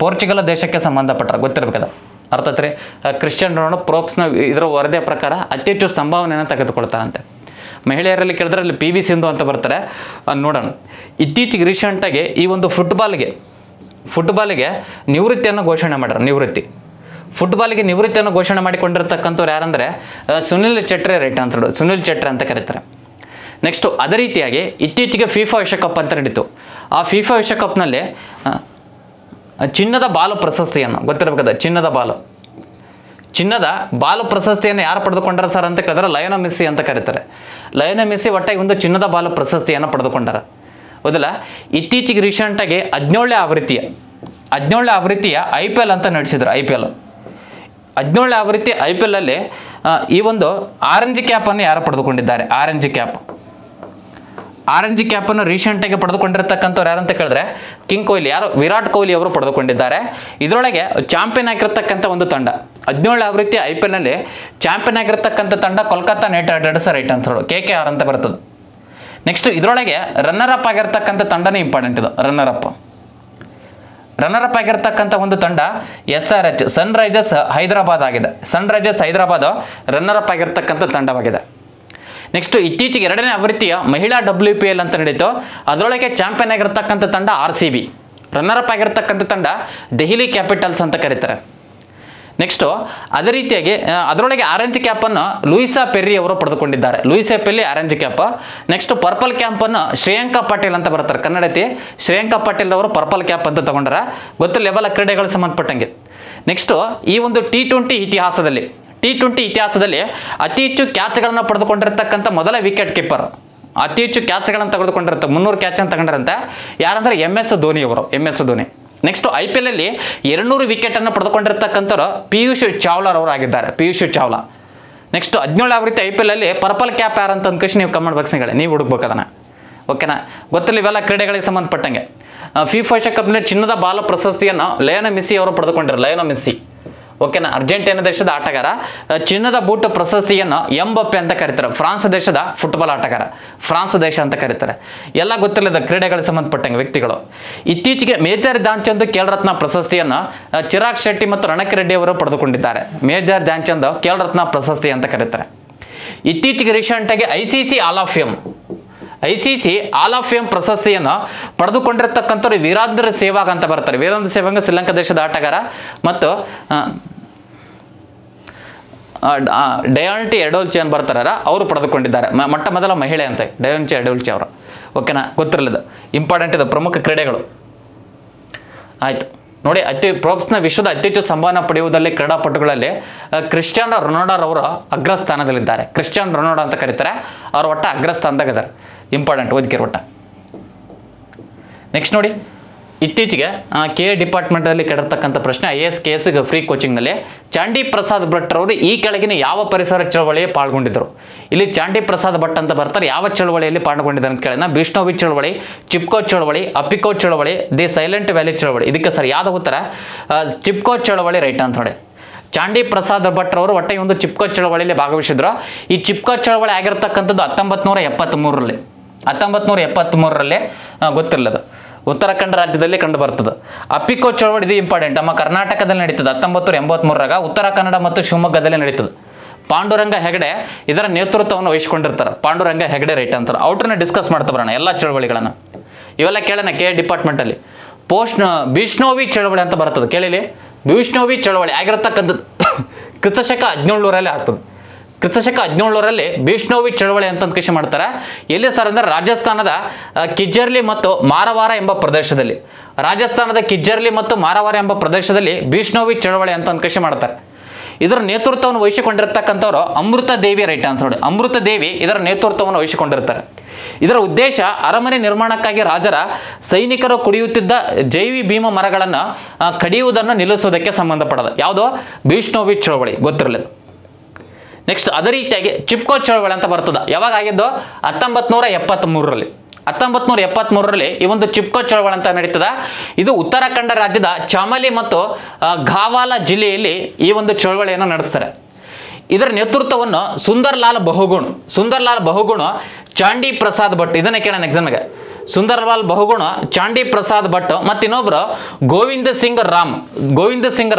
Portugal ದೇಶಕ್ಕೆ ಸಂಬಂಧಪಟ್ಟರು, ಗೊತ್ತಿರಬೇಕದ ಅರ್ಥ ಆತ್ರಿ. ಕ್ರಿಶ್ಚಿಯನ್ ರೊನಾಲ್ಡೋ ಪ್ರೋಬ್ಸ್ನ ಇದರ ವರದಿಯ ಪ್ರಕಾರ ಅತಿ ಹೆಚ್ಚು ಸಂಭಾವನೆಯನ್ನು ತೆಗೆದುಕೊಳ್ತಾರಂತೆ. ಮಹಿಳೆಯರಲ್ಲಿ ಕೇಳಿದ್ರೆ ಅಲ್ಲಿ PV ಸಿಂಧು ಅಂತ ಬರ್ತಾರೆ, ನೋಡೋಣ. ಇತ್ತೀಚೆಗೆ ರೀಸೆಂಟಾಗಿ ಈ ಒಂದು ಫುಟ್ಬಾಲಿಗೆ ನಿವೃತ್ತಿಯನ್ನು ಘೋಷಣೆ ಮಾಡ್ಯಾರ. ಫುಟ್ಬಾಲಿಗೆ ನಿವೃತ್ತಿಯನ್ನು ಘೋಷಣೆ ಮಾಡಿಕೊಂಡಿರ್ತಕ್ಕಂಥವ್ರು ಯಾರಂದರೆ ಸುನಿಲ್ ಛೆಟ್ರಿ, ರೈಟ್ ಆನ್ಸರ್ ಸುನಿಲ್ ಛೆಟ್ರಿ ಅಂತ ಕರೀತಾರೆ. ನೆಕ್ಸ್ಟು ಅದೇ ರೀತಿಯಾಗಿ ಇತ್ತೀಚೆಗೆ FIFA ವಿಶ್ವಕಪ್ ಅಂತ ನಡೀತು. ಆ FIFA ವಿಶ್ವಕಪ್ನಲ್ಲಿ ಚಿನ್ನದ ಬಾಲು ಪ್ರಶಸ್ತಿಯನ್ನು, ಗೊತ್ತಿರಬೇಕಾದ ಚಿನ್ನದ ಬಾಲು ಪ್ರಶಸ್ತಿಯನ್ನು ಯಾರು ಪಡೆದುಕೊಂಡಾರ ಸರ್ ಅಂತ ಕೇಳಿದ್ರೆ ಲಯೋನೆಲ್ ಮೆಸ್ಸಿ ಅಂತ ಕರೀತಾರೆ. ಲಯೋನೆಲ್ ಮೆಸ್ಸಿ ಒಟ್ಟಾಗಿ ಒಂದು ಚಿನ್ನದ ಬಾಲು ಪ್ರಶಸ್ತಿಯನ್ನು ಪಡೆದುಕೊಂಡಾರ, ಹೌದಲ್ಲ. ಇತ್ತೀಚೆಗೆ ರೀಸೆಂಟಾಗಿ 17ನೇ ಆವೃತ್ತಿಯ IPL ಅಂತ ನಡೆಸಿದ್ರು. 17ನೇ ಆವೃತ್ತಿ IPL ಅಲ್ಲಿ ಈ ಒಂದು ಆರೆಂಜ್ ಕ್ಯಾಪನ್ನು ಯಾರು ಪಡೆದುಕೊಂಡಿದ್ದಾರೆ? ಆರೆಂಜ್ ಕ್ಯಾಪನ್ನು ರೀಸೆಂಟಾಗಿ ಪಡೆದುಕೊಂಡಿರ್ತಕ್ಕಂಥವ್ರು ಯಾರಂತ ಕೇಳಿದ್ರೆ ಕಿಂಗ್ ಕೊಹ್ಲಿ, ವಿರಾಟ್ ಕೊಹ್ಲಿ ಅವರು ಪಡೆದುಕೊಂಡಿದ್ದಾರೆ. ಇದರೊಳಗೆ ಚಾಂಪಿಯನ್ ಆಗಿರ್ತಕ್ಕಂಥ ಒಂದು ತಂಡ 17ನೇ ಆವೃತ್ತಿ IPL ನಲ್ಲಿ ಚಾಂಪಿಯನ್ ಆಗಿರ್ತಕ್ಕಂಥ ತಂಡ Kolkata night Riders, right answer KKR ಅಂತ ಬರ್ತದೆ. ನೆಕ್ಸ್ಟ್ ಇದರೊಳಗೆ ರನ್ನರ್ ಅಪ್ ಆಗಿರ್ತಕ್ಕಂಥ ತಂಡನೇ ಇಂಪಾರ್ಟೆಂಟ್. ಇದು ರನ್ನರ್ ಅಪ್ ಆಗಿರ್ತಕ್ಕಂಥ ಒಂದು ತಂಡ SRH ಸನ್ರೈಸರ್ಸ್ ಹೈದರಾಬಾದ್ ಆಗಿದೆ. ಸನ್ರೈಸರ್ಸ್ ಹೈದರಾಬಾದ್ ರನ್ನರ್ ಅಪ್ ಆಗಿರ್ತಕ್ಕಂಥ ತಂಡವಾಗಿದೆ. ನೆಕ್ಸ್ಟ್ ಇತ್ತೀಚೆಗೆ 2ನೇ ಆವೃತ್ತಿಯ ಮಹಿಳಾ WPL ಅಂತ ನಡೀತು. ಅದರೊಳಗೆ ಚಾಂಪಿಯನ್ ಆಗಿರ್ತಕ್ಕಂಥ ತಂಡ RCB, ರನ್ನರ್ ಅಪ್ ಆಗಿರ್ತಕ್ಕಂಥ ತಂಡ ದೆಹಲಿ ಕ್ಯಾಪಿಟಲ್ಸ್ ಅಂತ ಕರೀತಾರೆ. ನೆಕ್ಸ್ಟು ಅದೇ ರೀತಿಯಾಗಿ ಅದರೊಳಗೆ ಆರೆಂಜ್ ಕ್ಯಾಪನ್ನು ಲೂಯಿಸಾ ಪೆರ್ರಿ ಅವರು ಪಡೆದುಕೊಂಡಿದ್ದಾರೆ. Louisa Perry orange cap. Next purple ಕ್ಯಾಪನ್ನು ಶ್ರೇಯಾಂಕಾ ಪಾಟೀಲ್ ಅಂತ ಬರ್ತಾರೆ, ಕನ್ನಡತಿ ಶ್ರೇಯಾಂಕಾ ಪಾಟೀಲ್ ಅವರು ಪರ್ಪಲ್ ಕ್ಯಾಪ್ ಅಂತ ತಗೊಂಡಾರ, ಗೊತ್ತಿಲ್ಲ ಎಲ್ಲ ಕ್ರೀಡೆಗಳು ಸಂಬಂಧಪಟ್ಟಂಗೆ. ನೆಕ್ಸ್ಟು ಈ ಒಂದು T20 ಇತಿಹಾಸದಲ್ಲಿ ಅತಿ ಹೆಚ್ಚು ಕ್ಯಾಚ್ಗಳನ್ನು ಪಡೆದುಕೊಂಡಿರ್ತಕ್ಕಂಥ ಮೊದಲ ವಿಕೆಟ್ ಕೀಪರ್, ಅತಿ ಹೆಚ್ಚು ಕ್ಯಾಚ್ಗಳನ್ನು ತೆಗೆದುಕೊಂಡಿರ್ತಾರೆ, 300 ಕ್ಯಾಚನ್ನು ತಗೊಂಡಿರಂತೆ ಯಾರಂದ್ರೆ MS ಧೋನಿ. ನೆಕ್ಸ್ಟ್ IPL ಅಲ್ಲಿ 200 ವಿಕೆಟನ್ನು ಪಡೆದುಕೊಂಡಿರ್ತಕ್ಕಂಥವ್ರು ಪಿಯೂಷ್ ಚಾವ್ಲಾ ಅವರು ಆಗಿದ್ದಾರೆ. ನೆಕ್ಸ್ಟ್ 17ನೇ ಆವೃತ್ತಿ IPL ಅಲ್ಲಿ ಪರ್ಪಲ್ ಕ್ಯಾಪ್ ಯಾರು ಅಂತ ಅಂದ್ಕೇಶ್ ನೀವು ಕಮೆಂಟ್ ಬಾಕ್ಸ್ನಾಗ ನೀವು ಹುಡುಕ್ಬೇಕು ಅದನ್ನ, ಓಕೆನಾ. ಗೊತ್ತಿಲ್ಲ ಇವೆಲ್ಲ ಕ್ರೀಡೆಗಳಿಗೆ ಸಂಬಂಧಪಟ್ಟಂಗೆ. FIFA ವಿಶ್ವಕಪ್ನ ಚಿನ್ನದ ಬಾಲು ಪ್ರಶಸ್ತಿಯನ್ನು ಲಯೋನೆಲ್ ಮೆಸ್ಸಿ ಅವರು ಪಡೆದುಕೊಂಡಿದ್ದಾರೆ. ಓಕೆನಾ. ಅರ್ಜೆಂಟೀನಾ ದೇಶದ ಆಟಗಾರ. ಚಿನ್ನದ ಬೂಟ್ ಪ್ರಶಸ್ತಿಯನ್ನು ಎಂಬಪ್ಪೆ ಅಂತ ಕರೀತಾರೆ, ಫ್ರಾನ್ಸ್ ದೇಶದ ಫುಟ್ಬಾಲ್ ಆಟಗಾರ, ಫ್ರಾನ್ಸ್ ದೇಶ ಅಂತ ಕರೀತಾರೆ. ಎಲ್ಲ ಗೊತ್ತಿಲ್ಲದ ಕ್ರೀಡೆಗಳಿಗೆ ಸಂಬಂಧಪಟ್ಟಂಗೆ ವ್ಯಕ್ತಿಗಳು. ಇತ್ತೀಚೆಗೆ ಮೇಜರ್ ಧ್ಯಾನ್ ಚಂದ್ ಖೇಲ್ ರತ್ನ ಪ್ರಶಸ್ತಿಯನ್ನು ಚಿರಾಗ್ ಶೆಟ್ಟಿ ಮತ್ತು ರಣಕಿ ರೆಡ್ಡಿ ಅವರು ಪಡೆದುಕೊಂಡಿದ್ದಾರೆ. ಮೇಜರ್ ಧ್ಯಾನ್ ಚಂದ್ ಖೇಲ್ ರತ್ನ ಪ್ರಶಸ್ತಿ ಅಂತ ಕರೀತಾರೆ. ಇತ್ತೀಚೆಗೆ ರೀಸೆಂಟಾಗಿ ICC ಆಲ್ ಆಫ್ ಫೇಮ್ ಪ್ರಶಸ್ತಿಯನ್ನು ಪಡೆದುಕೊಂಡಿರ್ತಕ್ಕಂಥವ್ರು ವೀರೇಂದ್ರ ಸೆಹ್ವಾಗ್ ಅಂತ ಬರ್ತಾರೆ. ವೀರೇಂದ್ರ ಸೆಹ್ವಾಗ್ ಶ್ರೀಲಂಕಾ ದೇಶದ ಆಟಗಾರ ಮತ್ತು ಡಯಾನ್ಟಿ ಎಡೋಲ್ಚೆ ಅಂತ ಬರ್ತಾರ, ಅವರು ಪಡೆದುಕೊಂಡಿದ್ದಾರೆ. ಮೊಟ್ಟ ಮೊದಲ ಮಹಿಳೆ ಅಂತ ಡಯಾನ್ಟಿ ಎಡೋಲ್ಚೆ ಅವರು, ಓಕೆನಾ. ಗೊತ್ತಿರಲಿಲ್ಲ, ಇಂಪಾರ್ಟೆಂಟ್ ಇದೆ ಪ್ರಮುಖ ಕ್ರೀಡೆಗಳು. ಆಯ್ತು ನೋಡಿ, ವಿಶ್ವದ ಅತಿ ಹೆಚ್ಚು ಸಂಭಾವನೆ ಪಡೆಯುವುದರಲ್ಲಿ ಕ್ರೀಡಾಪಟುಗಳಲ್ಲಿ ಕ್ರಿಸ್ಟಿಯಾನೋ ರೊನಾಲ್ಡೋ ಅವರು ಅಗ್ರಸ್ಥಾನದಲ್ಲಿದ್ದಾರೆ. ಕ್ರಿಸ್ಟಿಯಾನೋ ರೊನಾಲ್ಡೋ ಅಂತ ಕರೀತಾರೆ, ಅವರು ಒಟ್ಟ ಅಗ್ರಸ್ಥಾನದಾಗಿದ್ದಾರೆ. ಇಂಪಾರ್ಟೆಂಟ್ ಓದಿಕೆ ಒಟ್ಟ. ನೆಕ್ಸ್ಟ್ ನೋಡಿ, ಇತ್ತೀಚೆಗೆ KA ಡಿಪಾರ್ಟ್ಮೆಂಟಲ್ಲಿ ಕೇಳಿರ್ತಕ್ಕಂಥ ಪ್ರಶ್ನೆ, IAS KS ಫ್ರೀ ಕೋಚಿಂಗ್ನಲ್ಲಿ ಚಾಂಡಿ ಪ್ರಸಾದ್ ಭಟ್ ಅವರು ಈ ಕೆಳಗಿನ ಯಾವ ಪರಿಸರ ಚಳವಳಿಯಲ್ಲಿ ಪಾಲ್ಗೊಂಡಿದ್ದರು? ಇಲ್ಲಿ ಚಾಂಡಿ ಪ್ರಸಾದ್ ಭಟ್ ಅಂತ ಬರ್ತಾರೆ, ಯಾವ ಚಳವಳಿಯಲ್ಲಿ ಪಾಲ್ಗೊಂಡಿದ್ದಾರೆ ಅಂತ ಕೇಳಿದ ಬಿಷ್ಣೋವಿ ಚಳವಳಿ, ಚಿಪ್ಕೋ ಚಳವಳಿ, ಅಪಿಕೋ ಚಳವಳಿ, ದಿ ಸೈಲೆಂಟ್ ವ್ಯಾಲಿ ಚಳವಳಿ. ಇದಕ್ಕೆ ಸರ್ ಯಾವ್ದು ಉತ್ತರ? ಚಿಪ್ಕೋ ಚಳವಳಿ, ರೈಟ್ ಅಂತ ನೋಡಿ. ಚಾಂಡಿ ಪ್ರಸಾದ್ ಭಟ್ ಅವರು ಒಟ್ಟೆ ಒಂದು ಚಿಪ್ಕೋ ಚಳವಳಿಯಲ್ಲಿ ಭಾಗವಹಿಸಿದ್ರು. ಈ ಚಿಪ್ಕೋ ಚಳವಳಿ ಆಗಿರ್ತಕ್ಕಂಥದ್ದು 1973ರಲ್ಲಿ ಗೊತ್ತಿಲ್ಲದು, ಉತ್ತರಾಖಂಡ ರಾಜ್ಯದಲ್ಲಿ ಕಂಡು ಬರ್ತದೆ. ಅಪಿಕೋ ಚಳವಳಿ ಇದು ಇಂಪಾರ್ಟೆಂಟ್, ನಮ್ಮ ಕರ್ನಾಟಕದಲ್ಲಿ ನಡೀತದೆ 1983ರಾಗ, ಉತ್ತರ ಕನ್ನಡ ಮತ್ತು ಶಿವಮೊಗ್ಗದಲ್ಲಿ ನಡೀತದೆ. ಪಾಂಡುರಂಗ ಹೆಗಡೆ ಇದರ ನೇತೃತ್ವವನ್ನು ವಹಿಸಿಕೊಂಡಿರ್ತಾರೆ. ಪಾಂಡುರಂಗ ಹೆಗಡೆ, ರೈಟ್ ಅಂತಾರೆ. ಔಟ್ರನ್ನ ಡಿಸ್ಕಸ್ ಮಾಡ್ತಾ ಬರೋಣ ಎಲ್ಲ ಚಳವಳಿಗಳನ್ನು. ಇವೆಲ್ಲ ಕೇಳೋಣ KA ಡಿಪಾರ್ಟ್ಮೆಂಟಲ್ಲಿ. ಬಿಷ್ಣೋವಿ ಚಳವಳಿ ಅಂತ ಬರ್ತದೆ, ಕೇಳಿಲಿ. ಬಿಷ್ಣೋವಿ ಚಳವಳಿ ಆಗಿರತಕ್ಕಂಥದ್ದು ಕ್ರಿಸ್ತಶಕ 1700ರಲ್ಲಿ ಆಗ್ತದೆ. ಕ್ರಿಸ್ತಶಕ 1700ರಲ್ಲಿ ಬಿಷ್ಣೋವಿ ಚಳವಳಿ ಅಂತ ಕೃಷಿ ಮಾಡ್ತಾರೆ. ಎಲ್ಲಿ ಸರ್ ಅಂದರೆ ರಾಜಸ್ಥಾನದ ಕಿಜ್ಜರ್ಲಿ ಮತ್ತು ಮಾರವಾರ ಎಂಬ ಪ್ರದೇಶದಲ್ಲಿ, ರಾಜಸ್ಥಾನದ ಕಿಜ್ಜರ್ಲಿ ಮತ್ತು ಮಾರವಾರ ಎಂಬ ಪ್ರದೇಶದಲ್ಲಿ ಬಿಷ್ಣೋವಿ ಚಳವಳಿ ಅಂತ ಕೃಷಿ ಮಾಡ್ತಾರೆ. ಇದರ ನೇತೃತ್ವವನ್ನು ವಹಿಸಿಕೊಂಡಿರ್ತಕ್ಕಂಥವ್ರು ಅಮೃತ ದೇವಿ, ರೈಟ್ ಆನ್ಸರ್ ನೋಡಿ. ಅಮೃತ ದೇವಿ ಇದರ ನೇತೃತ್ವವನ್ನು ವಹಿಸಿಕೊಂಡಿರ್ತಾರೆ. ಇದರ ಉದ್ದೇಶ ಅರಮನೆ ನಿರ್ಮಾಣಕ್ಕಾಗಿ ರಾಜರ ಸೈನಿಕರು ಕುಡಿಯುತ್ತಿದ್ದ ಜೈವಿ ಭೀಮ ಮರಗಳನ್ನು ಕಡಿಯುವುದನ್ನು ನಿಲ್ಲಿಸುವುದಕ್ಕೆ ಸಂಬಂಧಪಡೋದು. ಯಾವುದೋ ಬಿಷ್ಣೋವಿ ಚಳವಳಿ, ಗೊತ್ತಿರಲಿಲ್ಲ. ನೆಕ್ಸ್ಟ್ ಅದೇ ರೀತಿಯಾಗಿ ಚಿಪ್ಕೋ ಚಳವಳಿ ಅಂತ ಬರ್ತದೆ. ಯಾವಾಗ ಆಗಿದ್ದು? 1973ರಲ್ಲಿ. 1973ರಲ್ಲಿ ಈ ಒಂದು ಚಿಪ್ಕೋ ಚಳವಳಿ ಅಂತ ನಡೀತದ. ಇದು ಉತ್ತರಾಖಂಡ ರಾಜ್ಯದ ಚಾಮಲಿ ಮತ್ತು ಘಾವಾಲ ಜಿಲ್ಲೆಯಲ್ಲಿ ಈ ಒಂದು ಚಳವಳಿಯನ್ನು ನಡೆಸ್ತಾರೆ. ಇದರ ನೇತೃತ್ವವನ್ನು ಸುಂದರ್ಲಾಲ್ ಬಹುಗುಣ್, ಚಾಂಡಿ ಪ್ರಸಾದ್ ಭಟ್, ಇದನ್ನೇ ಕೇಳೋಣ ಎಕ್ಸಾಮ್ಗೆ. ಸುಂದರಲಾಲ್ ಬಹುಗುಣ, ಚಾಂಡಿ ಪ್ರಸಾದ್ ಭಟ್ ಮತ್ತು ಇನ್ನೊಬ್ರು ಗೋವಿಂದ ಸಿಂಗ್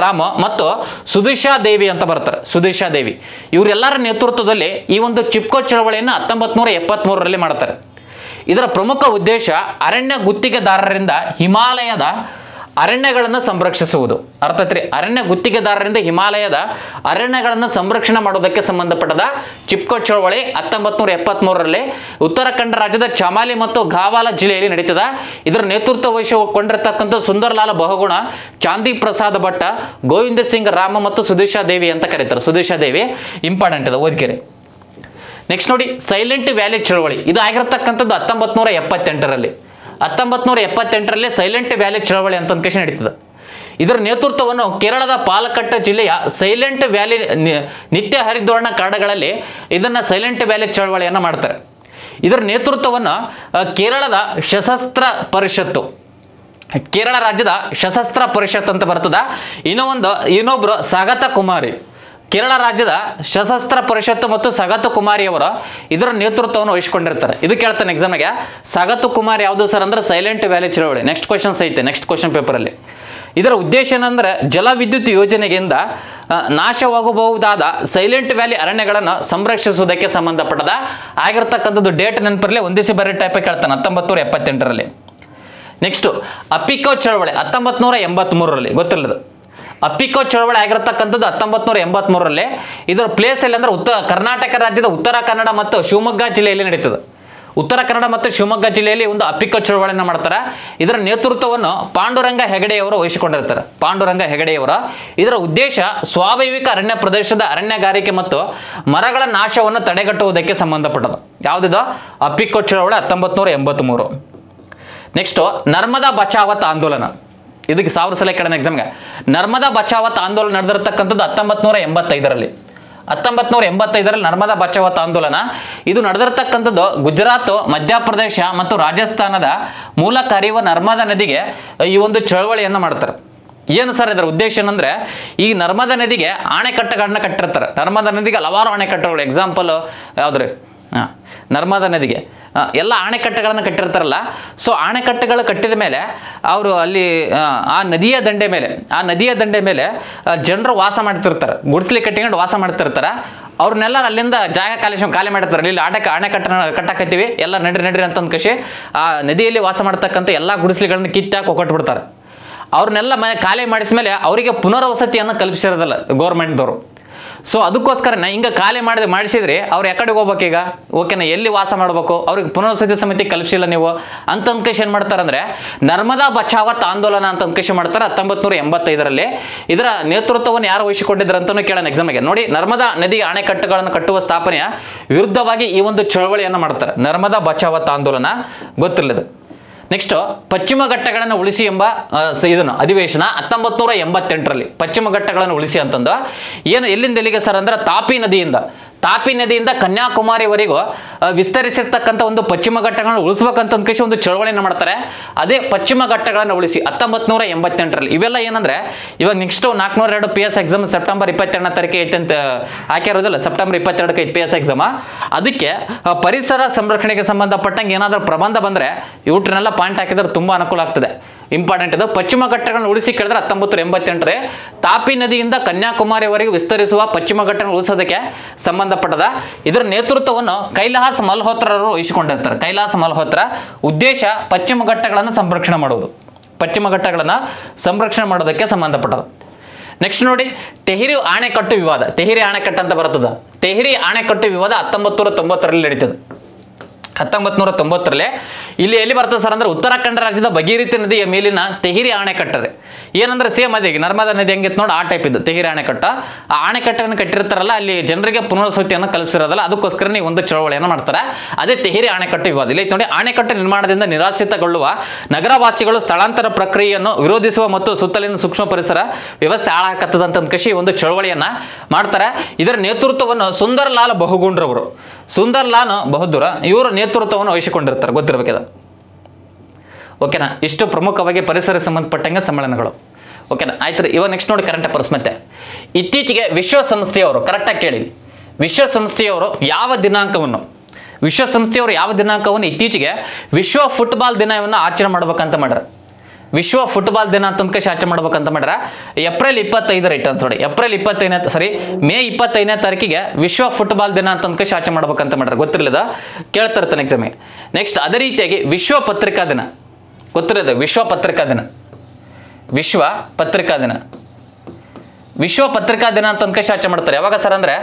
ರಾಮ್ ಮತ್ತು ಸುಧೀಶಾ ದೇವಿ ಅಂತ ಬರ್ತಾರೆ. ಸುಧೀಶಾ ದೇವಿ ಇವರೆಲ್ಲರ ನೇತೃತ್ವದಲ್ಲಿ ಈ ಒಂದು ಚಿಪ್ಕೋ ಚಳವಳಿಯನ್ನು 1973ರಲ್ಲಿ ಮಾಡ್ತಾರೆ. ಇದರ ಪ್ರಮುಖ ಉದ್ದೇಶ ಅರಣ್ಯ ಗುತ್ತಿಗೆದಾರರಿಂದ ಹಿಮಾಲಯದ ಅರಣ್ಯಗಳನ್ನು ಸಂರಕ್ಷಿಸುವುದು. ಅರ್ಥಾತ್ರಿ ಅರಣ್ಯ ಗುತ್ತಿಗೆದಾರರಿಂದ ಹಿಮಾಲಯದ ಅರಣ್ಯಗಳನ್ನು ಸಂರಕ್ಷಣೆ ಮಾಡೋದಕ್ಕೆ ಸಂಬಂಧಪಟ್ಟದ ಚಿಪ್ಕೋ ಚಳವಳಿ 1973ರಲ್ಲಿ ಉತ್ತರಾಖಂಡ ರಾಜ್ಯದ ಚಮಾಲಿ ಮತ್ತು ಗಾವಾಲ ಜಿಲ್ಲೆಯಲ್ಲಿ ನಡೀತದ. ಇದರ ನೇತೃತ್ವ ವಹಿಸಿಕೊಂಡಿರ್ತಕ್ಕಂಥ ಸುಂದರಲಾಲ್ ಬಹುಗುಣ, ಚಾಂದಿ ಪ್ರಸಾದ್ ಭಟ್, ಗೋವಿಂದ ಸಿಂಗ್ ರಾಮ ಮತ್ತು ಸುಧೀಶಾ ದೇವಿ ಅಂತ ಕರೀತಾರೆ. ಸುಧೀಶಾ ದೇವಿ ಇಂಪಾರ್ಟೆಂಟ್ ಇದೆ, ಓದ್ಕೆರೆ. ನೆಕ್ಸ್ಟ್ ನೋಡಿ, ಸೈಲೆಂಟ್ ವ್ಯಾಲಿ ಚಳವಳಿ. ಇದು ಆಗಿರತಕ್ಕಂಥದ್ದು 1978ರಲ್ಲಿ. 1978ರಲ್ಲಿ ಸೈಲೆಂಟ್ ವ್ಯಾಲಿ ಚಳವಳಿ ಅಂತ ಒಂದು ಕೇಶನ್ ನಡೀತದೆ. ಇದರ ನೇತೃತ್ವವನ್ನು ಕೇರಳದ ಪಾಲಕ್ಕಟ್ಟ ಜಿಲ್ಲೆಯ ಸೈಲೆಂಟ್ ವ್ಯಾಲಿ ನಿತ್ಯ ಹರಿದ್ವರ್ಣ ಕಾಡುಗಳಲ್ಲಿ ಇದನ್ನು ಸೈಲೆಂಟ್ ವ್ಯಾಲಿ ಚಳವಳಿಯನ್ನು ಮಾಡ್ತಾರೆ. ಇದರ ನೇತೃತ್ವವನ್ನು ಕೇರಳದ ಸಶಸ್ತ್ರ ಪರಿಷತ್ತು, ಕೇರಳ ರಾಜ್ಯದ ಸಶಸ್ತ್ರ ಪರಿಷತ್ ಅಂತ ಬರ್ತದ. ಇನ್ನೊಬ್ರು ಸಾಗತ ಕುಮಾರಿ, ಕೇರಳ ರಾಜ್ಯದ ಸಶಸ್ತ್ರ ಪರಿಷತ್ತು ಮತ್ತು ಸಗತು ಕುಮಾರಿ ಅವರು ಇದರ ನೇತೃತ್ವವನ್ನು ವಹಿಸಿಕೊಂಡಿರ್ತಾರೆ. ಇದು ಕೇಳ್ತಾನೆ ಎಕ್ಸಾಮ್ಗೆ, ಸಗತು ಕುಮಾರ್ ಯಾವುದು ಸರ್ ಅಂದ್ರೆ ಸೈಲೆಂಟ್ ವ್ಯಾಲಿ ಚಳವಳಿ. ನೆಕ್ಸ್ಟ್ ಕ್ವಶನ್ಸ್ ಐತೆ ನೆಕ್ಸ್ಟ್ ಕ್ವಶನ್ ಪೇಪರಲ್ಲಿ. ಇದರ ಉದ್ದೇಶ ಏನಂದ್ರೆ ಜಲವಿದ್ಯುತ್ ಯೋಜನೆಯಿಂದ ನಾಶವಾಗಬಹುದಾದ ಸೈಲೆಂಟ್ ವ್ಯಾಲಿ ಅರಣ್ಯಗಳನ್ನು ಸಂರಕ್ಷಿಸುವುದಕ್ಕೆ ಸಂಬಂಧಪಟ್ಟದ ಆಗಿರ್ತಕ್ಕಂಥದ್ದು. ಡೇಟ್ ನೆನಪಿರಲಿ, ಒಂದಿಸಿ ಬರೀ ಟೈಪ್ ಕೇಳ್ತಾನೆ 1978ರಲ್ಲಿ. ನೆಕ್ಸ್ಟ್ ಅಪಿಕೋ ಚಳವಳಿ 1983ರಲ್ಲಿ, ಗೊತ್ತಿಲ್ಲದು. ಅಪಿಕೋ ಚಳವಳಿ ಆಗಿರತಕ್ಕಂಥದ್ದು 1983ರಲ್ಲಿ. ಇದರ ಪ್ಲೇಸ್ ಎಲ್ಲಿ ಅಂದ್ರೆ ಕರ್ನಾಟಕ ರಾಜ್ಯದ ಉತ್ತರ ಕನ್ನಡ ಮತ್ತು ಶಿವಮೊಗ್ಗ ಜಿಲ್ಲೆಯಲ್ಲಿ ನಡೀತದೆ. ಉತ್ತರ ಕನ್ನಡ ಮತ್ತು ಶಿವಮೊಗ್ಗ ಜಿಲ್ಲೆಯಲ್ಲಿ ಒಂದು ಅಪಿಕೋ ಚಳವಳಿಯನ್ನು ಮಾಡ್ತಾರೆ. ಇದರ ನೇತೃತ್ವವನ್ನು ಪಾಂಡುರಂಗ ಹೆಗಡೆಯವರು ವಹಿಸಿಕೊಂಡಿರ್ತಾರೆ. ಪಾಂಡುರಂಗ ಹೆಗಡೆಯವರ ಇದರ ಉದ್ದೇಶ ಸ್ವಾಭಾವಿಕ ಅರಣ್ಯ ಪ್ರದೇಶದ ಅರಣ್ಯಗಾರಿಕೆ ಮತ್ತು ಮರಗಳ ನಾಶವನ್ನು ತಡೆಗಟ್ಟುವುದಕ್ಕೆ ಸಂಬಂಧಪಟ್ಟದು. ಯಾವುದಿದು? ಅಪಿಕೋ ಚಳವಳಿ 1983. ನೆಕ್ಸ್ಟ್ ನರ್ಮದಾ ಬಚಾವತ್ ಆಂದೋಲನ. ಇದಕ್ಕೆ 1000 ಸಲ ಕೇಳೋಣ ಎಕ್ಸಾಮ್ಗೆ. ನರ್ಮದಾ ಬಚಾವತ್ ಆಂದೋಲನ ನಡೆದಿರತಕ್ಕಂಥದ್ದು 1985ರಲ್ಲಿ. 1985ರಲ್ಲಿ ನರ್ಮದಾ ಬಚಾವತ್ ಆಂದೋಲನ ಇದು ನಡೆದಿರತಕ್ಕಂಥದ್ದು ಗುಜರಾತ್, ಮಧ್ಯಪ್ರದೇಶ ಮತ್ತು ರಾಜಸ್ಥಾನದ ಮೂಲಕ ಹರಿಯುವ ನರ್ಮದಾ ನದಿಗೆ ಈ ಒಂದು ಚಳವಳಿಯನ್ನು ಮಾಡ್ತಾರೆ. ಏನು ಸರ್ ಇದರ ಉದ್ದೇಶ ಏನಂದ್ರೆ, ಈ ನರ್ಮದಾ ನದಿಗೆ ಅಣೆಕಟ್ಟುಗಳನ್ನ ಕಟ್ಟಿರ್ತಾರೆ. ನರ್ಮದಾ ನದಿಗೆ ಹಲವಾರು ಅಣೆಕಟ್ಟುಗಳು. ಎಕ್ಸಾಂಪಲ್ ಯಾವ್ದ್ರಿ? ನರ್ಮದಾ ನದಿಗೆ ಎಲ್ಲ ಅಣೆಕಟ್ಟುಗಳನ್ನು ಕಟ್ಟಿರ್ತಾರಲ್ಲ. ಸೊ ಅಣೆಕಟ್ಟುಗಳು ಕಟ್ಟಿದ ಮೇಲೆ ಅವರು ಅಲ್ಲಿ ಆ ನದಿಯ ದಂಡೆ ಮೇಲೆ ಜನರು ವಾಸ ಮಾಡ್ತಿರ್ತಾರೆ. ಗುಡಿಸಲಿ ಕಟ್ಟಿಕೊಂಡು ವಾಸ ಮಾಡ್ತಿರ್ತಾರೆ. ಅವ್ರನ್ನೆಲ್ಲ ಅಲ್ಲಿಂದ ಜಾಗ ಖಾಲಿ ಮಾಡಿರ್ತಾರೆ. ಇಲ್ಲಿ ಅಣೆಕಟ್ಟನ್ನು ಕಟ್ಟಕತ್ತೀವಿ, ಎಲ್ಲ ನಡ್ರಿ ಅಂತಂದು ಕಷಿ ಆ ನದಿಯಲ್ಲಿ ವಾಸ ಮಾಡ್ತಕ್ಕಂಥ ಎಲ್ಲ ಗುಡಿಸಲಿಗಳನ್ನು ಕಿತ್ತಾಕಿ ಒಕ್ಕಟ್ಬಿಡ್ತಾರೆ. ಅವ್ರನ್ನೆಲ್ಲ ಖಾಲಿ ಮಾಡಿಸ್ಮೇಲೆ ಅವರಿಗೆ ಪುನರ್ವಸತಿಯನ್ನು ಕಲ್ಪಿಸಿರೋದಲ್ಲ ಗೌರ್ಮೆಂಟ್ದವರು. ಸೊ ಅದಕ್ಕೋಸ್ಕರನೇ ಹಿಂಗೆ ಖಾಲಿ ಮಾಡಿಸಿದ್ರಿ ಅವ್ರು ಯಾಕಡೆ ಹೋಗ್ಬೇಕೀಗ? ಓಕೆನಾ, ಎಲ್ಲಿ ವಾಸ ಮಾಡಬೇಕು? ಅವ್ರಿಗೆ ಪುನರ್ವಸತಿ ಸಮಿತಿ ಕಲ್ಪಿಸಿಲ್ಲ ನೀವು ಅಂತ ಅಂದ್ಕೇಶ್ ಏನು ಮಾಡ್ತಾರೆ ಅಂದರೆ ನರ್ಮದಾ ಬಚಾವತ್ ಆಂದೋಲನ ಅಂತ ಅಂದ್ಕೇಶ್ ಮಾಡ್ತಾರೆ 1985ರಲ್ಲಿ. ಇದರ ನೇತೃತ್ವವನ್ನು ಯಾರು ವಹಿಸಿಕೊಂಡಿದ್ರು ಅಂತಲೂ ಕೇಳೋಣ ಎಕ್ಸಾಮಿಗೆ. ನೋಡಿ, ನರ್ಮದಾ ನದಿ ಅಣೆಕಟ್ಟುಗಳನ್ನು ಕಟ್ಟುವ ಸ್ಥಾಪನೆಯ ವಿರುದ್ಧವಾಗಿ ಈ ಒಂದು ಚಳವಳಿಯನ್ನು ಮಾಡ್ತಾರೆ. ನರ್ಮದಾ ಬಚಾವತ್ ಆಂದೋಲನ ಗೊತ್ತಿಲ್ಲದು. ನೆಕ್ಸ್ಟ್ ಪಶ್ಚಿಮ ಘಟ್ಟಗಳನ್ನು ಉಳಿಸಿ ಎಂಬ ಇದನ್ನು ಅಧಿವೇಶನ 1988ರಲ್ಲಿ. ಪಶ್ಚಿಮ ಘಟ್ಟಗಳನ್ನು ಉಳಿಸಿ ಅಂತಂದು ಎಲ್ಲಿಂದ ಎಲ್ಲಿಗೆ ಸರ್ ಅಂದ್ರೆ ತಾಪಿ ನದಿಯಿಂದ ಕನ್ಯಾಕುಮಾರಿವರೆಗೂ ವಿಸ್ತರಿಸಿರ್ತಕ್ಕಂಥ ಒಂದು ಪಶ್ಚಿಮ ಘಟ್ಟಗಳನ್ನು ಉಳಿಸ್ಬೇಕಂತ ಒಂದು ಚಳವಳಿಯನ್ನು ಮಾಡ್ತಾರೆ. ಅದೇ ಪಶ್ಚಿಮ ಘಟ್ಟಗಳನ್ನು ಉಳಿಸಿ 1988ರಲ್ಲಿ. ಇವೆಲ್ಲ ಏನಂದ್ರೆ ಇವಾಗ ನೆಕ್ಸ್ಟ್ 402 PS ಎಕ್ಸಾಮ್ ಸೆಪ್ಟೆಂಬರ್ 22ನೇ ತಾರೀಕಿಗೆ ಐತೆ ಅಂತ ಹಾಕಿರೋದಿಲ್ಲ. ಸೆಪ್ಟೆಂಬರ್ 22ಕ್ಕೆ PS ಎಕ್ಸಾಮ್. ಅದಕ್ಕೆ ಪರಿಸರ ಸಂರಕ್ಷಣೆಗೆ ಸಂಬಂಧಪಟ್ಟಂಗೆ ಏನಾದರೂ ಪ್ರಬಂಧ ಬಂದರೆ ಇವ್ರನ್ನೆಲ್ಲ ಪಾಯಿಂಟ್ ಹಾಕಿದ್ರೆ ತುಂಬ ಅನುಕೂಲ ಆಗ್ತದೆ. ಇಂಪಾರ್ಟೆಂಟ್ ಇದು. ಪಶ್ಚಿಮ ಘಟ್ಟಗಳನ್ನು ಉಳಿಸಿ ಕೇಳಿದ್ರೆ 1988 ತಾಪಿ ನದಿಯಿಂದ ಕನ್ಯಾಕುಮಾರಿವರೆಗೂ ವಿಸ್ತರಿಸುವ ಪಶ್ಚಿಮ ಘಟ್ಟಗಳನ್ನು ಉಳಿಸೋದಕ್ಕೆ ಸಂಬಂಧಪಟ್ಟದ. ಇದರ ನೇತೃತ್ವವನ್ನು ಕೈಲಾಸ್ ಮಲ್ಹೋತ್ರರು ವಹಿಸಿಕೊಂಡಿರ್ತಾರೆ. ಕೈಲಾಸ್ ಮಲ್ಹೋತ್ರ ಉದ್ದೇಶ ಪಶ್ಚಿಮ ಘಟ್ಟಗಳನ್ನು ಸಂರಕ್ಷಣೆ ಮಾಡುವುದು. ಪಶ್ಚಿಮ ಘಟ್ಟಗಳನ್ನು ಸಂರಕ್ಷಣೆ ಮಾಡೋದಕ್ಕೆ ಸಂಬಂಧಪಟ್ಟದ. ನೆಕ್ಸ್ಟ್ ನೋಡಿ, ತೆಹಿರಿ ಅಣೆಕಟ್ಟು ವಿವಾದ. ತೆಹಿರಿ ಅಣೆಕಟ್ಟು ಅಂತ ಬರ್ತದ. ತೆಹಿರಿ ಅಣೆಕಟ್ಟು ವಿವಾದ 1990ರಲ್ಲಿ ನಡೀತದೆ. 1990ರಲ್ಲಿ ಇಲ್ಲಿ ಎಲ್ಲಿ ಬರ್ತದೆ ಸರ್ ಅಂದ್ರೆ ಉತ್ತರಾಖಂಡ ರಾಜ್ಯದ ಭಗೀರಥಿ ನದಿಯ ಮೇಲಿನ ತೆಹಿರಿ ಅಣೆಕಟ್ಟದೆ. ಏನಂದ್ರೆ ಸೇಮ್ ಅದೇ ನರ್ಮದಾ ನದಿ ಹೆಂಗಿತ್ತು ನೋಡಿ ಆ ಟೈಪ್ ಇದ್ದು ತೆಹಿರಿ ಅಣೆಕಟ್ಟ. ಆ ಅಣೆಕಟ್ಟನ್ನು ಕಟ್ಟಿರ್ತಾರಲ್ಲ, ಅಲ್ಲಿ ಜನರಿಗೆ ಪುನರ್ವಸತಿಯನ್ನು ಕಲ್ಪಿಸಿರೋದಲ್ಲ, ಅದಕ್ಕೋಸ್ಕರ ನೀವು ಒಂದು ಚಳವಳಿಯನ್ನು ಮಾಡ್ತಾರೆ. ಅದೇ ತೆಹಿರಿ ಅಣೆಕಟ್ಟು ವಿವಾದ. ಇಲ್ಲಿ ನೋಡಿ, ಅಣೆಕಟ್ಟು ನಿರ್ಮಾಣದಿಂದ ನಿರಾಶ್ರಿತಗೊಳ್ಳುವ ನಗರವಾಸಿಗಳು ಸ್ಥಳಾಂತರ ಪ್ರಕ್ರಿಯೆಯನ್ನು ವಿರೋಧಿಸುವ ಮತ್ತು ಸುತ್ತಲಿನ ಸೂಕ್ಷ್ಮ ಪರಿಸರ ವ್ಯವಸ್ಥೆ ಹಾಳಾಕತ್ತದಂತ ಕೃಷಿ ಒಂದು ಚಳವಳಿಯನ್ನ ಮಾಡ್ತಾರೆ. ಇದರ ನೇತೃತ್ವವನ್ನು ಸುಂದರ್ಲಾಲ್ ಬಹುಗುಣ್ರವರು, ಸುಂದರ್ಲಾಲ್ ಬಹದ್ದೂರ್ ಇವರು ನೇತೃತ್ವವನ್ನು ವಹಿಸಿಕೊಂಡಿರ್ತಾರೆ. ಗೊತ್ತಿರಬೇಕಿದೆ. ಓಕೆನಾ? ಇಷ್ಟು ಪ್ರಮುಖವಾಗಿ ಪರಿಸರ ಸಂಬಂಧಪಟ್ಟಂಗೆ ಸಮ್ಮೇಳನಗಳು. ಓಕೆನಾ? ಆಯ್ತು ರೀ. ಇವಾಗ ನೆಕ್ಸ್ಟ್ ನೋಡಿ ಕರೆಂಟ್ ಅಫೇರ್ಸ್. ಮತ್ತೆ ಇತ್ತೀಚೆಗೆ ವಿಶ್ವಸಂಸ್ಥೆಯವರು, ಕರೆಕ್ಟಾಗಿ ಕೇಳಿ, ವಿಶ್ವಸಂಸ್ಥೆಯವರು ಯಾವ ದಿನಾಂಕವನ್ನು ವಿಶ್ವಸಂಸ್ಥೆಯವರು ಯಾವ ದಿನಾಂಕವನ್ನು ಇತ್ತೀಚೆಗೆ ವಿಶ್ವ ಫುಟ್ಬಾಲ್ ದಿನವನ್ನು ಆಚರಣೆ ಮಾಡ್ಬೇಕಂತ ಮಾಡ್ಯಾರ. ವಿಶ್ವ ಫುಟ್ಬಾಲ್ ದಿನ ಅಂತ ಆಚರಣೆ ಮಾಡ್ಬೇಕಂತ ಮಾಡ್ಯಾರ. ಏಪ್ರಿಲ್ 25 ರೈಟ್ ಅಂತ ನೋಡಿ, ಮೇ 25ನೇ ತಾರೀಕಿಗೆ ವಿಶ್ವ ಫುಟ್ಬಾಲ್ ದಿನ ಅಂತ ಆಚರಣೆ ಮಾಡ್ಬೇಕಂತ ಮಾಡ್ಯಾರ. ಗೊತ್ತಿರಲಿಲ್ಲ, ಕೇಳ್ತಾ ಇರ್ತಾನೆ ಎಕ್ಸಾಮಿಗೆ. ನೆಕ್ಸ್ಟ್ ಅದೇ ರೀತಿಯಾಗಿ ವಿಶ್ವ ಪತ್ರಿಕಾ ದಿನ, ಗೊತ್ತಿರೋದು ವಿಶ್ವ ಪತ್ರಿಕಾ ದಿನ, ವಿಶ್ವ ಪತ್ರಿಕಾ ದಿನ, ವಿಶ್ವ ಪತ್ರಿಕಾ ದಿನ ಅಂತ ಆಚರಣೆ ಮಾಡ್ತಾರೆ. ಯಾವಾಗ ಸರ್ ಅಂದ್ರೆ